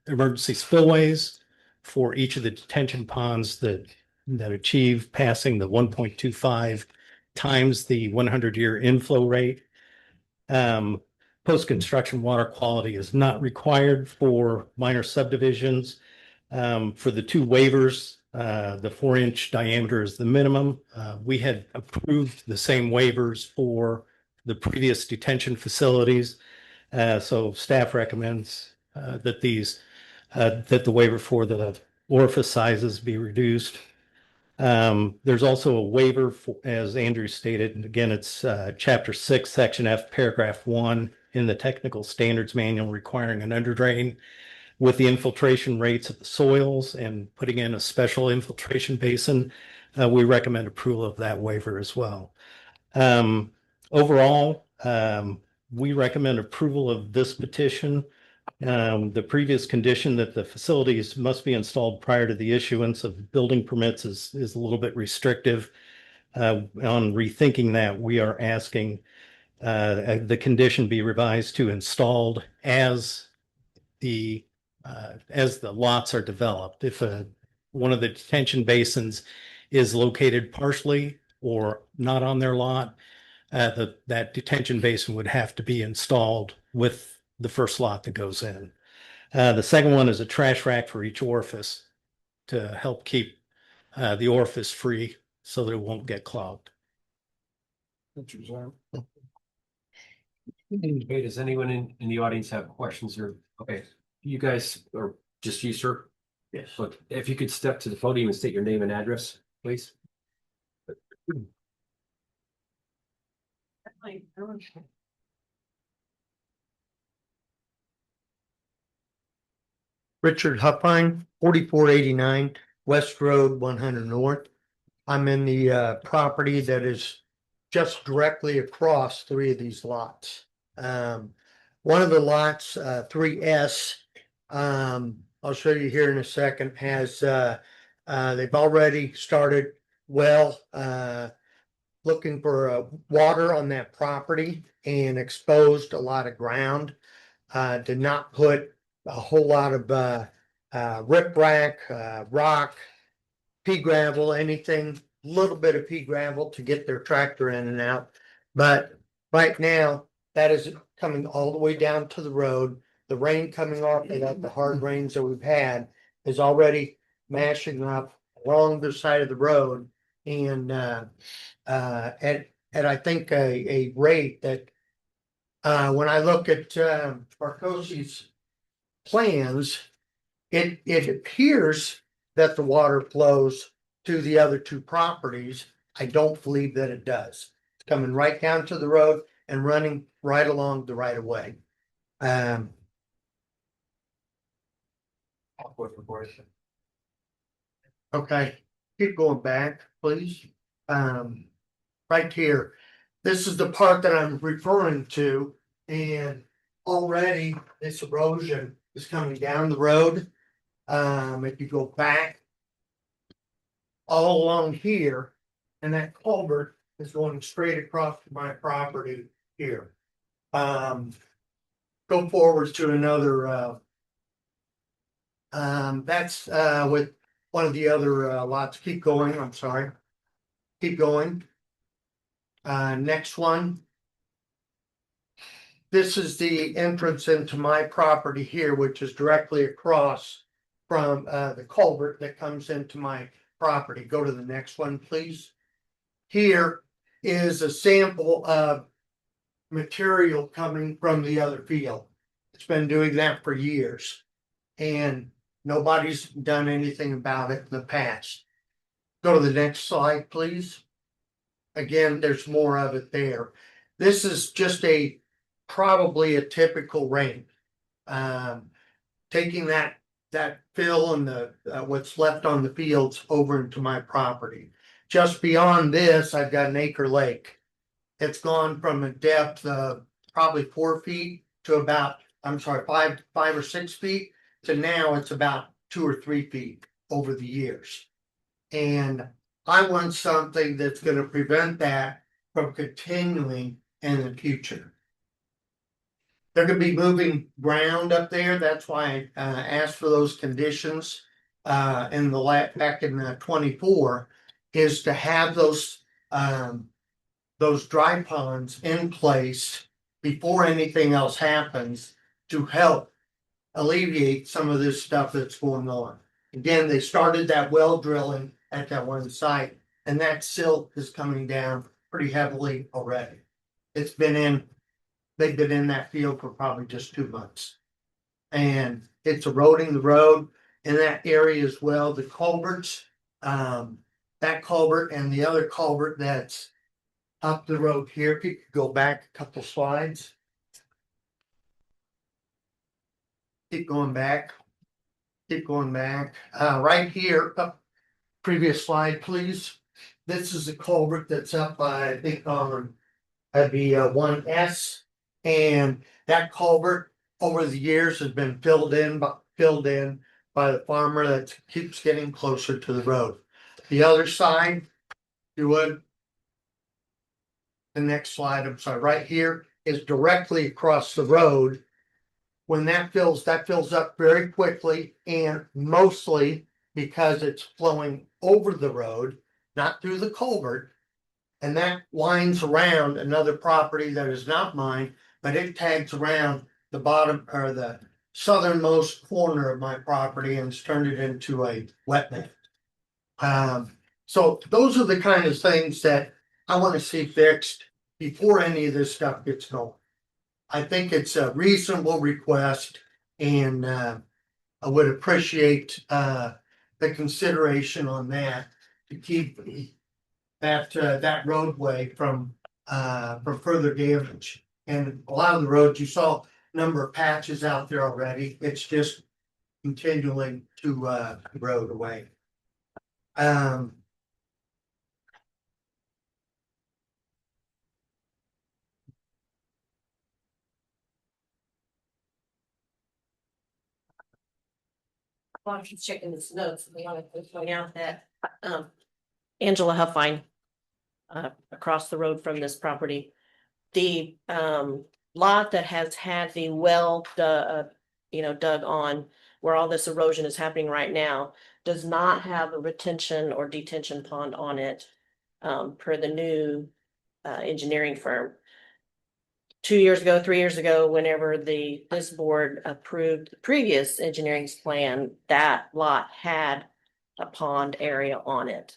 emergency spillways for each of the detention ponds that achieve passing the 1.25 times the 100-year inflow rate. Post-construction water quality is not required for minor subdivisions. For the 2 waivers, the 4-inch diameter is the minimum. We had approved the same waivers for the previous detention facilities. So staff recommends that the waiver for the orifice sizes be reduced. There's also a waiver for, as Andrew stated, and again, it's chapter 6, section F, paragraph 1 in the technical standards manual requiring an underdrain with the infiltration rates of the soils and putting in a special infiltration basin. We recommend approval of that waiver as well. Overall, we recommend approval of this petition. The previous condition that the facilities must be installed prior to the issuance of building permits is a little bit restrictive. On rethinking that, we are asking the condition be revised to installed as the lots are developed. If one of the detention basins is located partially or not on their lot, that detention basin would have to be installed with the first lot that goes in. The second one is a trash rack for each orifice to help keep the orifice free so that it won't get clogged. Okay, does anyone in the audience have questions or, okay, you guys, or just you, sir? Yes. Look, if you could step to the podium and state your name and address, please. Richard Huppine, 4489 West Road, 100 North. I'm in the property that is just directly across three of these lots. One of the lots, 3S, I'll show you here in a second, has they've already started looking for water on that property and exposed a lot of ground. Did not put a whole lot of riprap, rock, pea gravel, anything, little bit of pea gravel to get their tractor in and out. But right now, that is coming all the way down to the road. The rain coming off of that, the hard rains that we've had, is already mashing up along the side of the road. And at I think a rate that when I look at Marcosi's plans, it appears that the water flows to the other two properties. I don't believe that it does. It's coming right down to the road and running right along the right of way. Okay, keep going back, please. Right here, this is the part that I'm referring to, and already this erosion is coming down the road. If you go back all along here, and that culvert is going straight across my property here. Go forward to another, that's with one of the other lots. Keep going, I'm sorry. Keep going. Next one. This is the entrance into my property here, which is directly across from the culvert that comes into my property. Go to the next one, please. Here is a sample of material coming from the other field. It's been doing that for years, and nobody's done anything about it in the past. Go to the next slide, please. Again, there's more of it there. This is just probably a typical rain. Taking that fill and the what's left on the fields over into my property. Just beyond this, I've got an acre lake. It's gone from a depth of probably 4 feet to about, I'm sorry, 5 or 6 feet, to now it's about 2 or 3 feet over the years. And I want something that's going to prevent that from continuing in the future. They're going to be moving ground up there. That's why I asked for those conditions back in 24, is to have those dry ponds in place before anything else happens to help alleviate some of this stuff that's going on. Again, they started that well drilling at that one site, and that silt is coming down pretty heavily already. They've been in that field for probably just 2 months. And it's eroding the road in that area as well. The culverts, that culvert and the other culvert that's up the road here. If you could go back a couple slides. Keep going back. Keep going back. Right here, previous slide, please. This is the culvert that's up by, I think, on that'd be 1S. And that culvert over the years has been filled in by the farmer that keeps getting closer to the road. The other side, you would. The next slide, I'm sorry, right here is directly across the road. When that fills up very quickly, and mostly because it's flowing over the road, not through the culvert. And that winds around another property that is not mine, but it tags around the bottom or the southernmost corner of my property and has turned it into a wetland. So those are the kind of things that I want to see fixed before any of this stuff gets going. I think it's a reasonable request and I would appreciate the consideration on that to keep that roadway from further damage. And a lot of the roads, you saw a number of patches out there already. It's just continuing to erode away. While I'm just checking this notes, we want to point out that Angela Huffine across the road from this property, the lot that has had the well dug on where all this erosion is happening right now does not have a retention or detention pond on it per the new engineering firm. 2 years ago, 3 years ago, whenever this board approved the previous engineering plan, that lot had a pond area on it.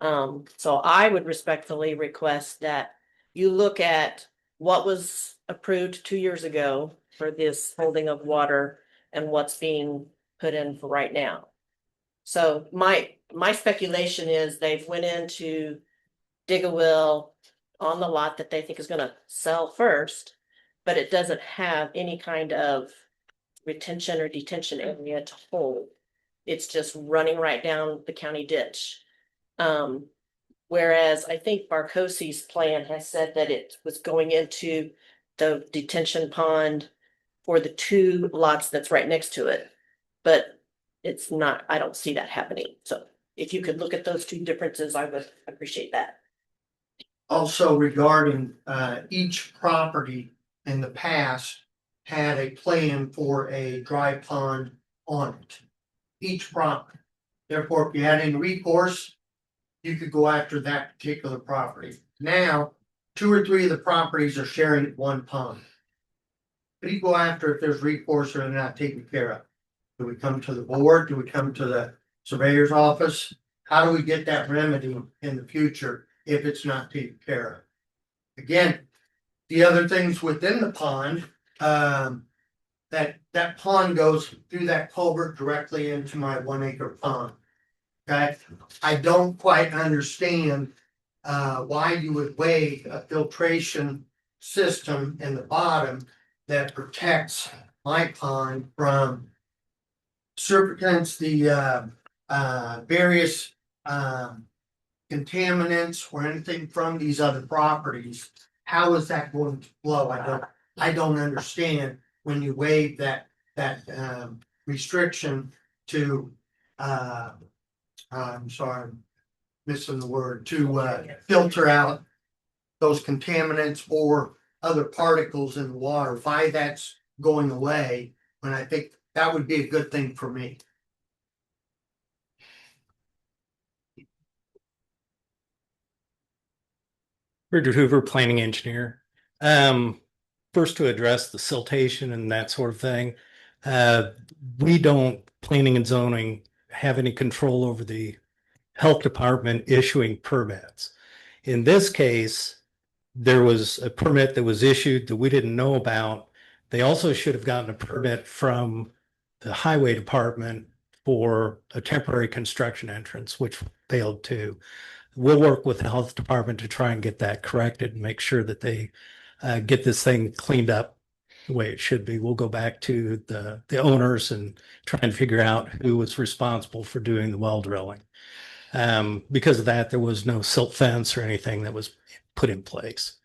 So I would respectfully request that you look at what was approved 2 years ago for this holding of water and what's being put in for right now. So my speculation is they've went in to dig a well on the lot that they think is gonna sell first, but it doesn't have any kind of retention or detention area to hold. It's just running right down the county ditch. Whereas I think Barkosi's plan has said that it was going into the detention pond for the 2 lots that's right next to it. But it's not, I don't see that happening. So if you could look at those 2 differences, I would appreciate that. Also regarding each property in the past had a plan for a dry pond on it. Each property. Therefore, if you had any recourse, you could go after that particular property. Now, 2 or 3 of the properties are sharing one pond. But you go after if there's recourse or they're not taken care of. Do we come to the board? Do we come to the surveyor's office? How do we get that remedy in the future if it's not taken care of? Again, the other things within the pond, that pond goes through that culvert directly into my 1 acre pond. Okay, I don't quite understand why you would waive a filtration system in the bottom that protects my pond from against the various contaminants or anything from these other properties. How is that going to flow? I don't understand when you waive that restriction to I'm sorry, I'm missing the word, to filter out those contaminants or other particles in the water. Why that's going away, when I think that would be a good thing for me. Richard Hoover, planning engineer. First, to address the siltation and that sort of thing, we don't, planning and zoning, have any control over the health department issuing permits. In this case, there was a permit that was issued that we didn't know about. They also should have gotten a permit from the highway department for a temporary construction entrance, which failed to. We'll work with the health department to try and get that corrected and make sure that they get this thing cleaned up the way it should be. We'll go back to the owners and try and figure out who was responsible for doing the well drilling. Because of that, there was no silt fence or anything that was put in place.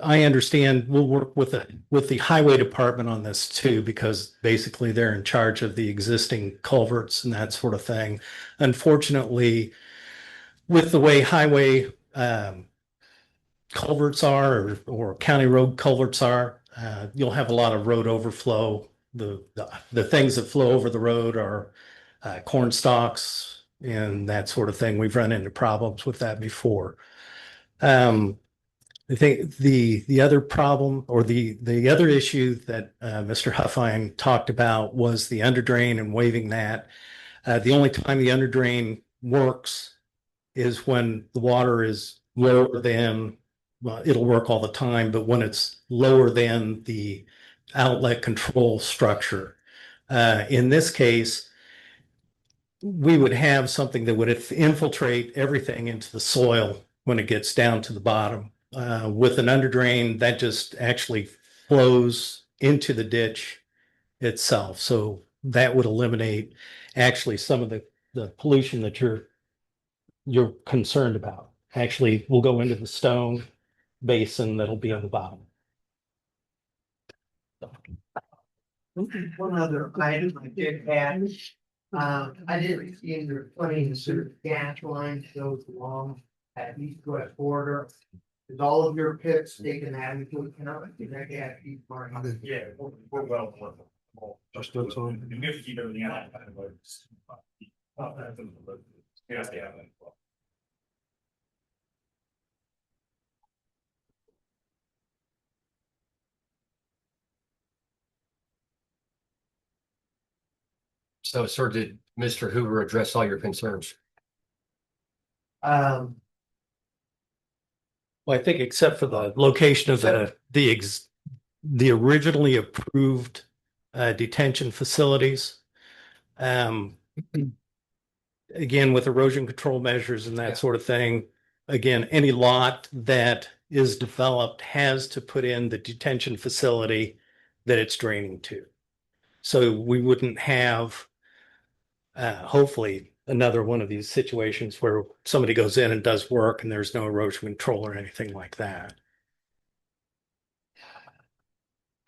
I understand we'll work with the highway department on this too, because basically they're in charge of the existing culverts and that sort of thing. Unfortunately, with the way highway culverts are or county road culverts are, you'll have a lot of road overflow. The things that flow over the road are corn stalks, and that sort of thing. We've run into problems with that before. I think the other problem or the other issue that Mr. Huffine talked about was the underdrain and waiving that. The only time the underdrain works is when the water is lower than, well, it'll work all the time, but when it's lower than the outlet control structure. In this case, we would have something that would infiltrate everything into the soil when it gets down to the bottom. With an underdrain, that just actually flows into the ditch itself. So that would eliminate actually some of the pollution that you're concerned about. Actually, will go into the stone basin that'll be on the bottom. One other item I did add, I didn't see in your plans, the gas line goes along at east-west border. Is all of your pits taken adequately? That gas keep burning? Yeah, we're well. Just do it so you have to keep everything out. Yeah, yeah. So, sir, did Mr. Hoover address all your concerns? Well, I think except for the location of the originally approved detention facilities. Again, with erosion control measures and that sort of thing. Again, any lot that is developed has to put in the detention facility that it's draining to. So we wouldn't have hopefully another one of these situations where somebody goes in and does work and there's no erosion control or anything like that.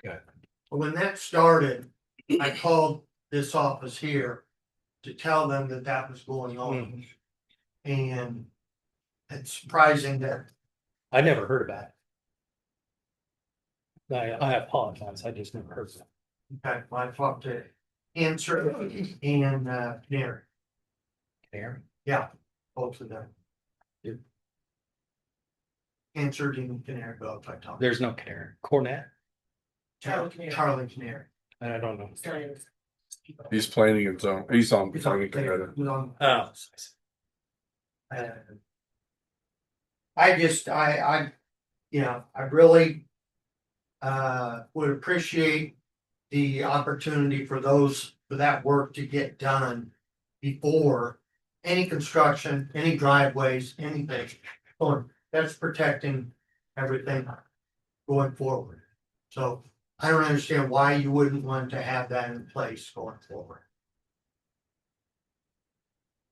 Okay. When that started, I called this office here to tell them that that was going on. And it's surprising that. I never heard about it. I apologize. I just never heard of it. In fact, I talked to Answer and Canary. Canary? Yeah, both of them. Yep. Answered in Canary, both I talked. There's no Canary. Cornet? Charlie Canary. I don't know. He's planning his own, he's on He's on- planning together. he's on- Oh. I I really would appreciate the opportunity for that work to get done before any construction, any driveways, anything. Or that's protecting everything going forward. So I don't understand why you wouldn't want to have that in place going forward.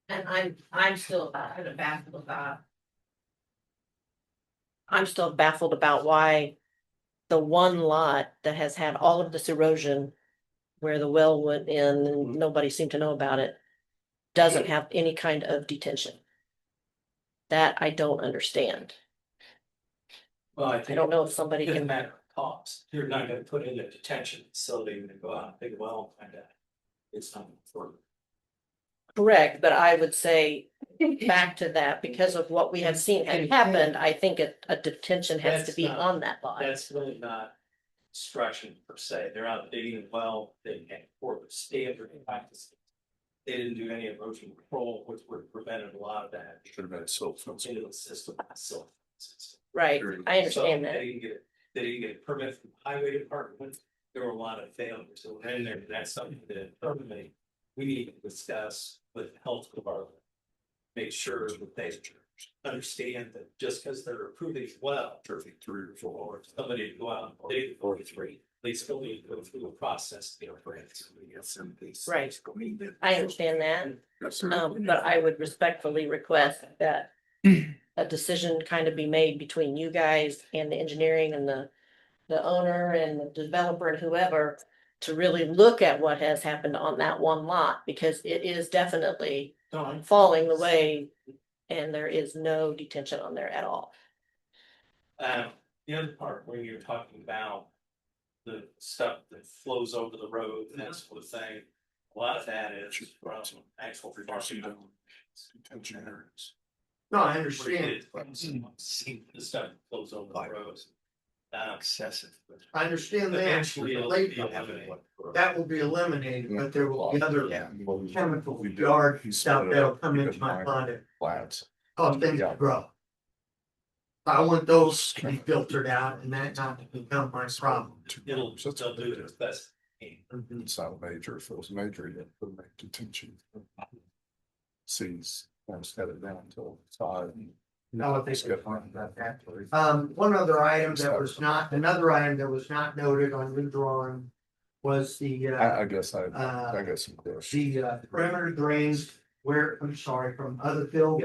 And I'm still kind of baffled about. I'm still baffled about why the one lot that has had all of this erosion where the well went in and nobody seemed to know about it, doesn't have any kind of detention. That I don't understand. Well, I I don't know if somebody It doesn't can, matter of cost. You're not gonna put in a detention facility and go out and dig a well and find out. It's not for. correct, but I would say back to that, because of what we have seen had happened, I think a detention has to That's be not- on that lot. That's really not construction per se. They're out digging a well, they can't afford the standard practices. They didn't do any erosion control, which would have prevented a lot of that. Should have been a silt fence. Into the system, system. Right, I understand So that. They didn't get a permit from the highway department. There were a lot of failures. So in there, that's something that permanently we need to discuss with the health department. Make sure that they understand that just because they're approving well. 3 or 4 or somebody to go out and dig 43, they still need to go through a process to get a grant. Right, I understand that. But I would respectfully request that a decision kind of be made between you guys and the engineering and the owner and the developer and whoever to really look at what has happened on that one lot, because it is definitely falling the way and there is no detention on there at all. The other part where you're talking about the stuff that flows over the road and that sort of thing, a lot of that is from actual farming Detention areas. No, I understand. The stuff flows over the roads. Excessive. I understand that. Eventually it'll Late- be eliminated. That will be eliminated, but there will be other chemical We do. yard He stuff split it that'll up, come keep into it my minor pond and Flats. cause things to grow. I want those to be filtered out and that not to become my problem. They'll do it as best. It's not major. If it was major, you'd put them in detention. Seas, instead of down until it's high. No, I think we're fine about that. One other item that was not, another item that was not noted on your drawing was the, I guess I got some questions. the perimeter drains where, I'm sorry, from other fields.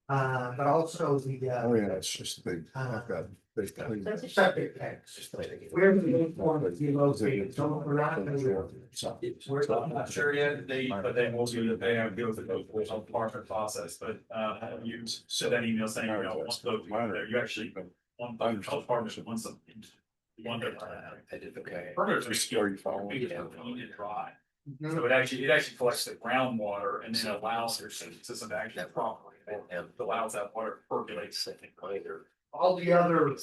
But also the, Oh, yeah, it's just they, I've got, they've cleaned. that's a septic tanks. Where do you want to be located? So we're not gonna. We're not sure yet, but they will do that, they have to go through the whole department process, but you sent that email saying, you know, once those, you actually. One health department wants them. One their. Okay. Permits are still. Are you following? Clean and dry. So it actually collects the groundwater and then allows your system to actually properly, and allows that water to percolate. All the other,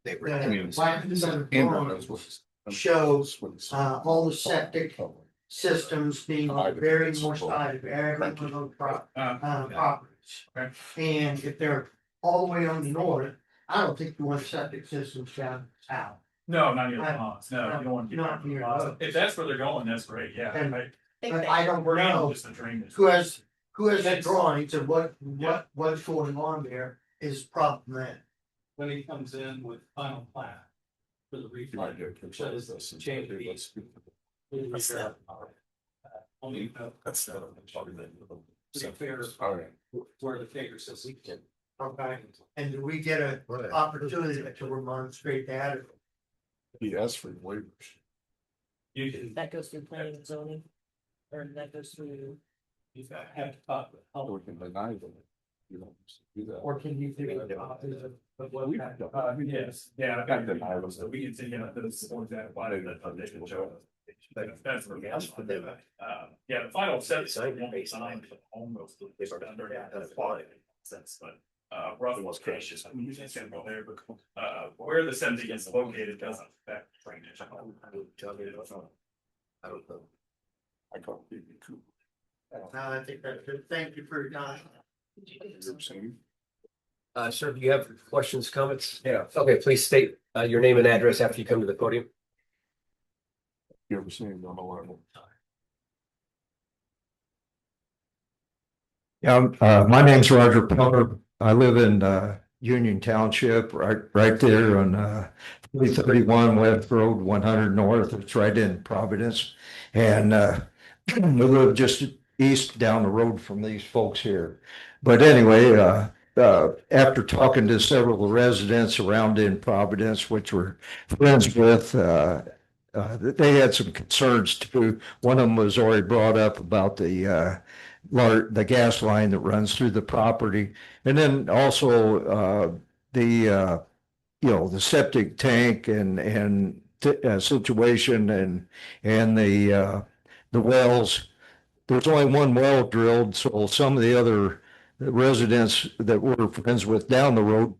They shows, all the septic systems being on the very north side of every one of those properties. And if they're all the way on the north, I don't think you want septic systems down south. No, not near the ponds, no, you don't want to. Not near those. If that's where they're going, that's great, yeah. And- Right. But I don't We're handling know just the drainage. who has the drawings and what's going on there is problematic. When he comes in with final plan for the refund, shows this change. Only. That's not. The figures All right. where the figure says we can. Okay, and do we get a opportunity to remonstrate that? He asked for waivers. You can. That goes through planning and zoning, or that goes through. You have to talk with health. We can deny them. You don't do that. Or can you figure it out? But what we have, yes, yeah, I got the so we can see, you know, this or that, why did the foundation show? That's what we asked for them. Yeah, the final set is won't be signed for almost, they are under that's why sense, but. Rough was gracious, I mean, you can't go there, but where the septic is located doesn't affect drainage. I don't know. I call it cool. I think that's good. Thank you for your time. Sir, do you have questions, comments? Yeah. Okay, please state your name and address after you come to the podium. You ever seen him on the level? Yeah, my name's Roger Peller. I live in Union Township, right there on 331 West Road 100 North. It's right in Providence. And we live just east down the road from these folks here. But anyway, after talking to several of the residents around in Providence, which we're friends with, they had some concerns too. One of them was already brought up about the gas line that runs through the property. And then also the septic tank and situation and the wells. There's only one well drilled, so some of the other residents that we're friends with down the road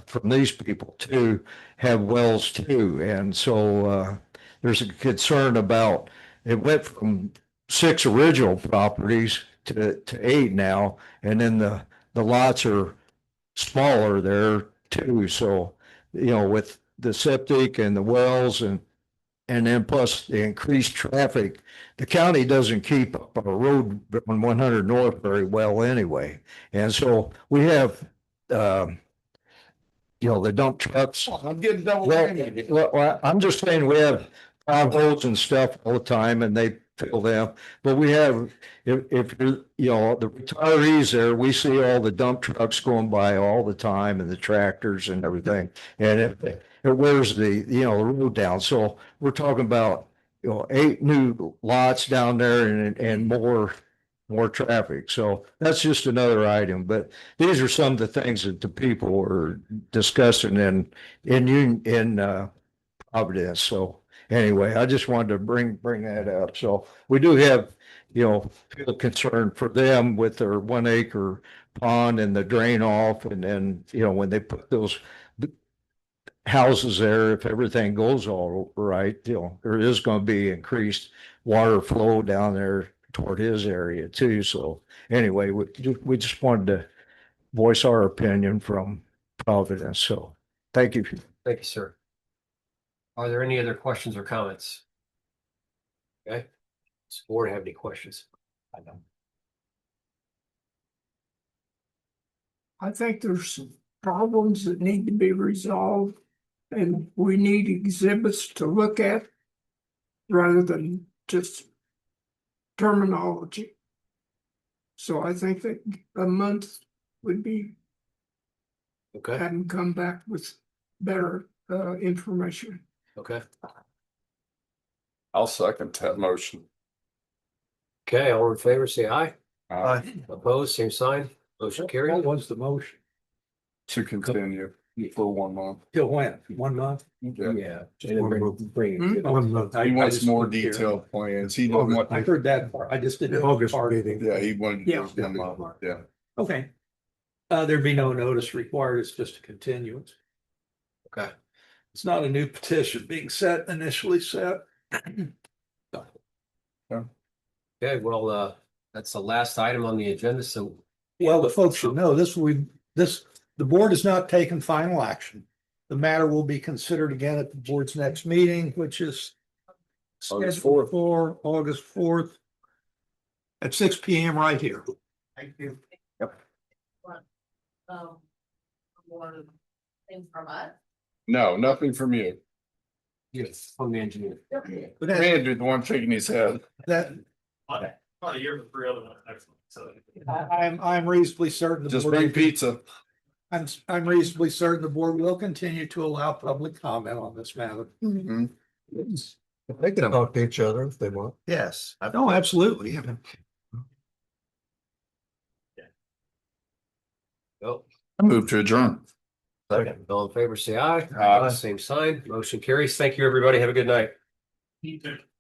from these people too have wells too. And so there's a concern about, it went from 6 original properties to 8 now, and then the lots are smaller there too. So, with the septic and the wells and then plus the increased traffic, the county doesn't keep up our road on 100 North very well anyway. And so we have, the dump trucks. I'm getting double. Well, I'm just saying we have potholes and stuff all the time and they fill them. But we have, if you're, the retirees there, we see all the dump trucks going by all the time and the tractors and everything. And it wears the road down. So we're talking about, 8 new lots down there and more traffic. So that's just another item. But these are some of the things that the people were discussing in Providence. So anyway, I just wanted to bring that up. So we do have, feel concerned for them with their 1 acre pond and the drain off. And then, when they put those houses there, if everything goes all right, there is going to be increased water flow down there toward his area too. So anyway, we just wanted to voice our opinion from Providence. So thank you. Thank you, sir. Are there any other questions or comments? Okay. Does the board have any questions? I don't. I think there's some problems that need to be resolved, and we need exhibits to look at rather than just terminology. So I think that a month would be. Okay. Have them come back with better information. Okay. I'll second that motion. Okay, all in favor, say aye. Aye. Opposed, same sign. Motion carried. What was the motion? To continue for 1 month. Till when? 1 month? Yeah. And then bring it to- 1 month. He wants more detailed plans. He didn't want. I heard that part. I just didn't. August meeting. Yeah, he wanted. to Yeah. do 1 month. Yeah. Okay. There'd be no notice required. It's just a continuance. Okay. It's not a new petition being set, initially set. Okay, well, that's the last item on the agenda, so. Well, the folks should know the board has not taken final action. The matter will be considered again at the board's next meeting, which is August scheduled for August 4th at 6 p.m. right here. Thank you. More things from us. No, nothing from you. Yes, from the engineer. But that, Andrew, the one shaking his head. On a year for real, excellent, so. I'm reasonably certain. the Just board- bring pizza. I'm reasonably certain the board will continue to allow public comment on this matter. They can talk to each other if they want. Yes. No, absolutely. Oh, I move to adjourn. all in favor, say aye. Aye. Same sign. Motion carries. Thank you, everybody. Have a good night. You too.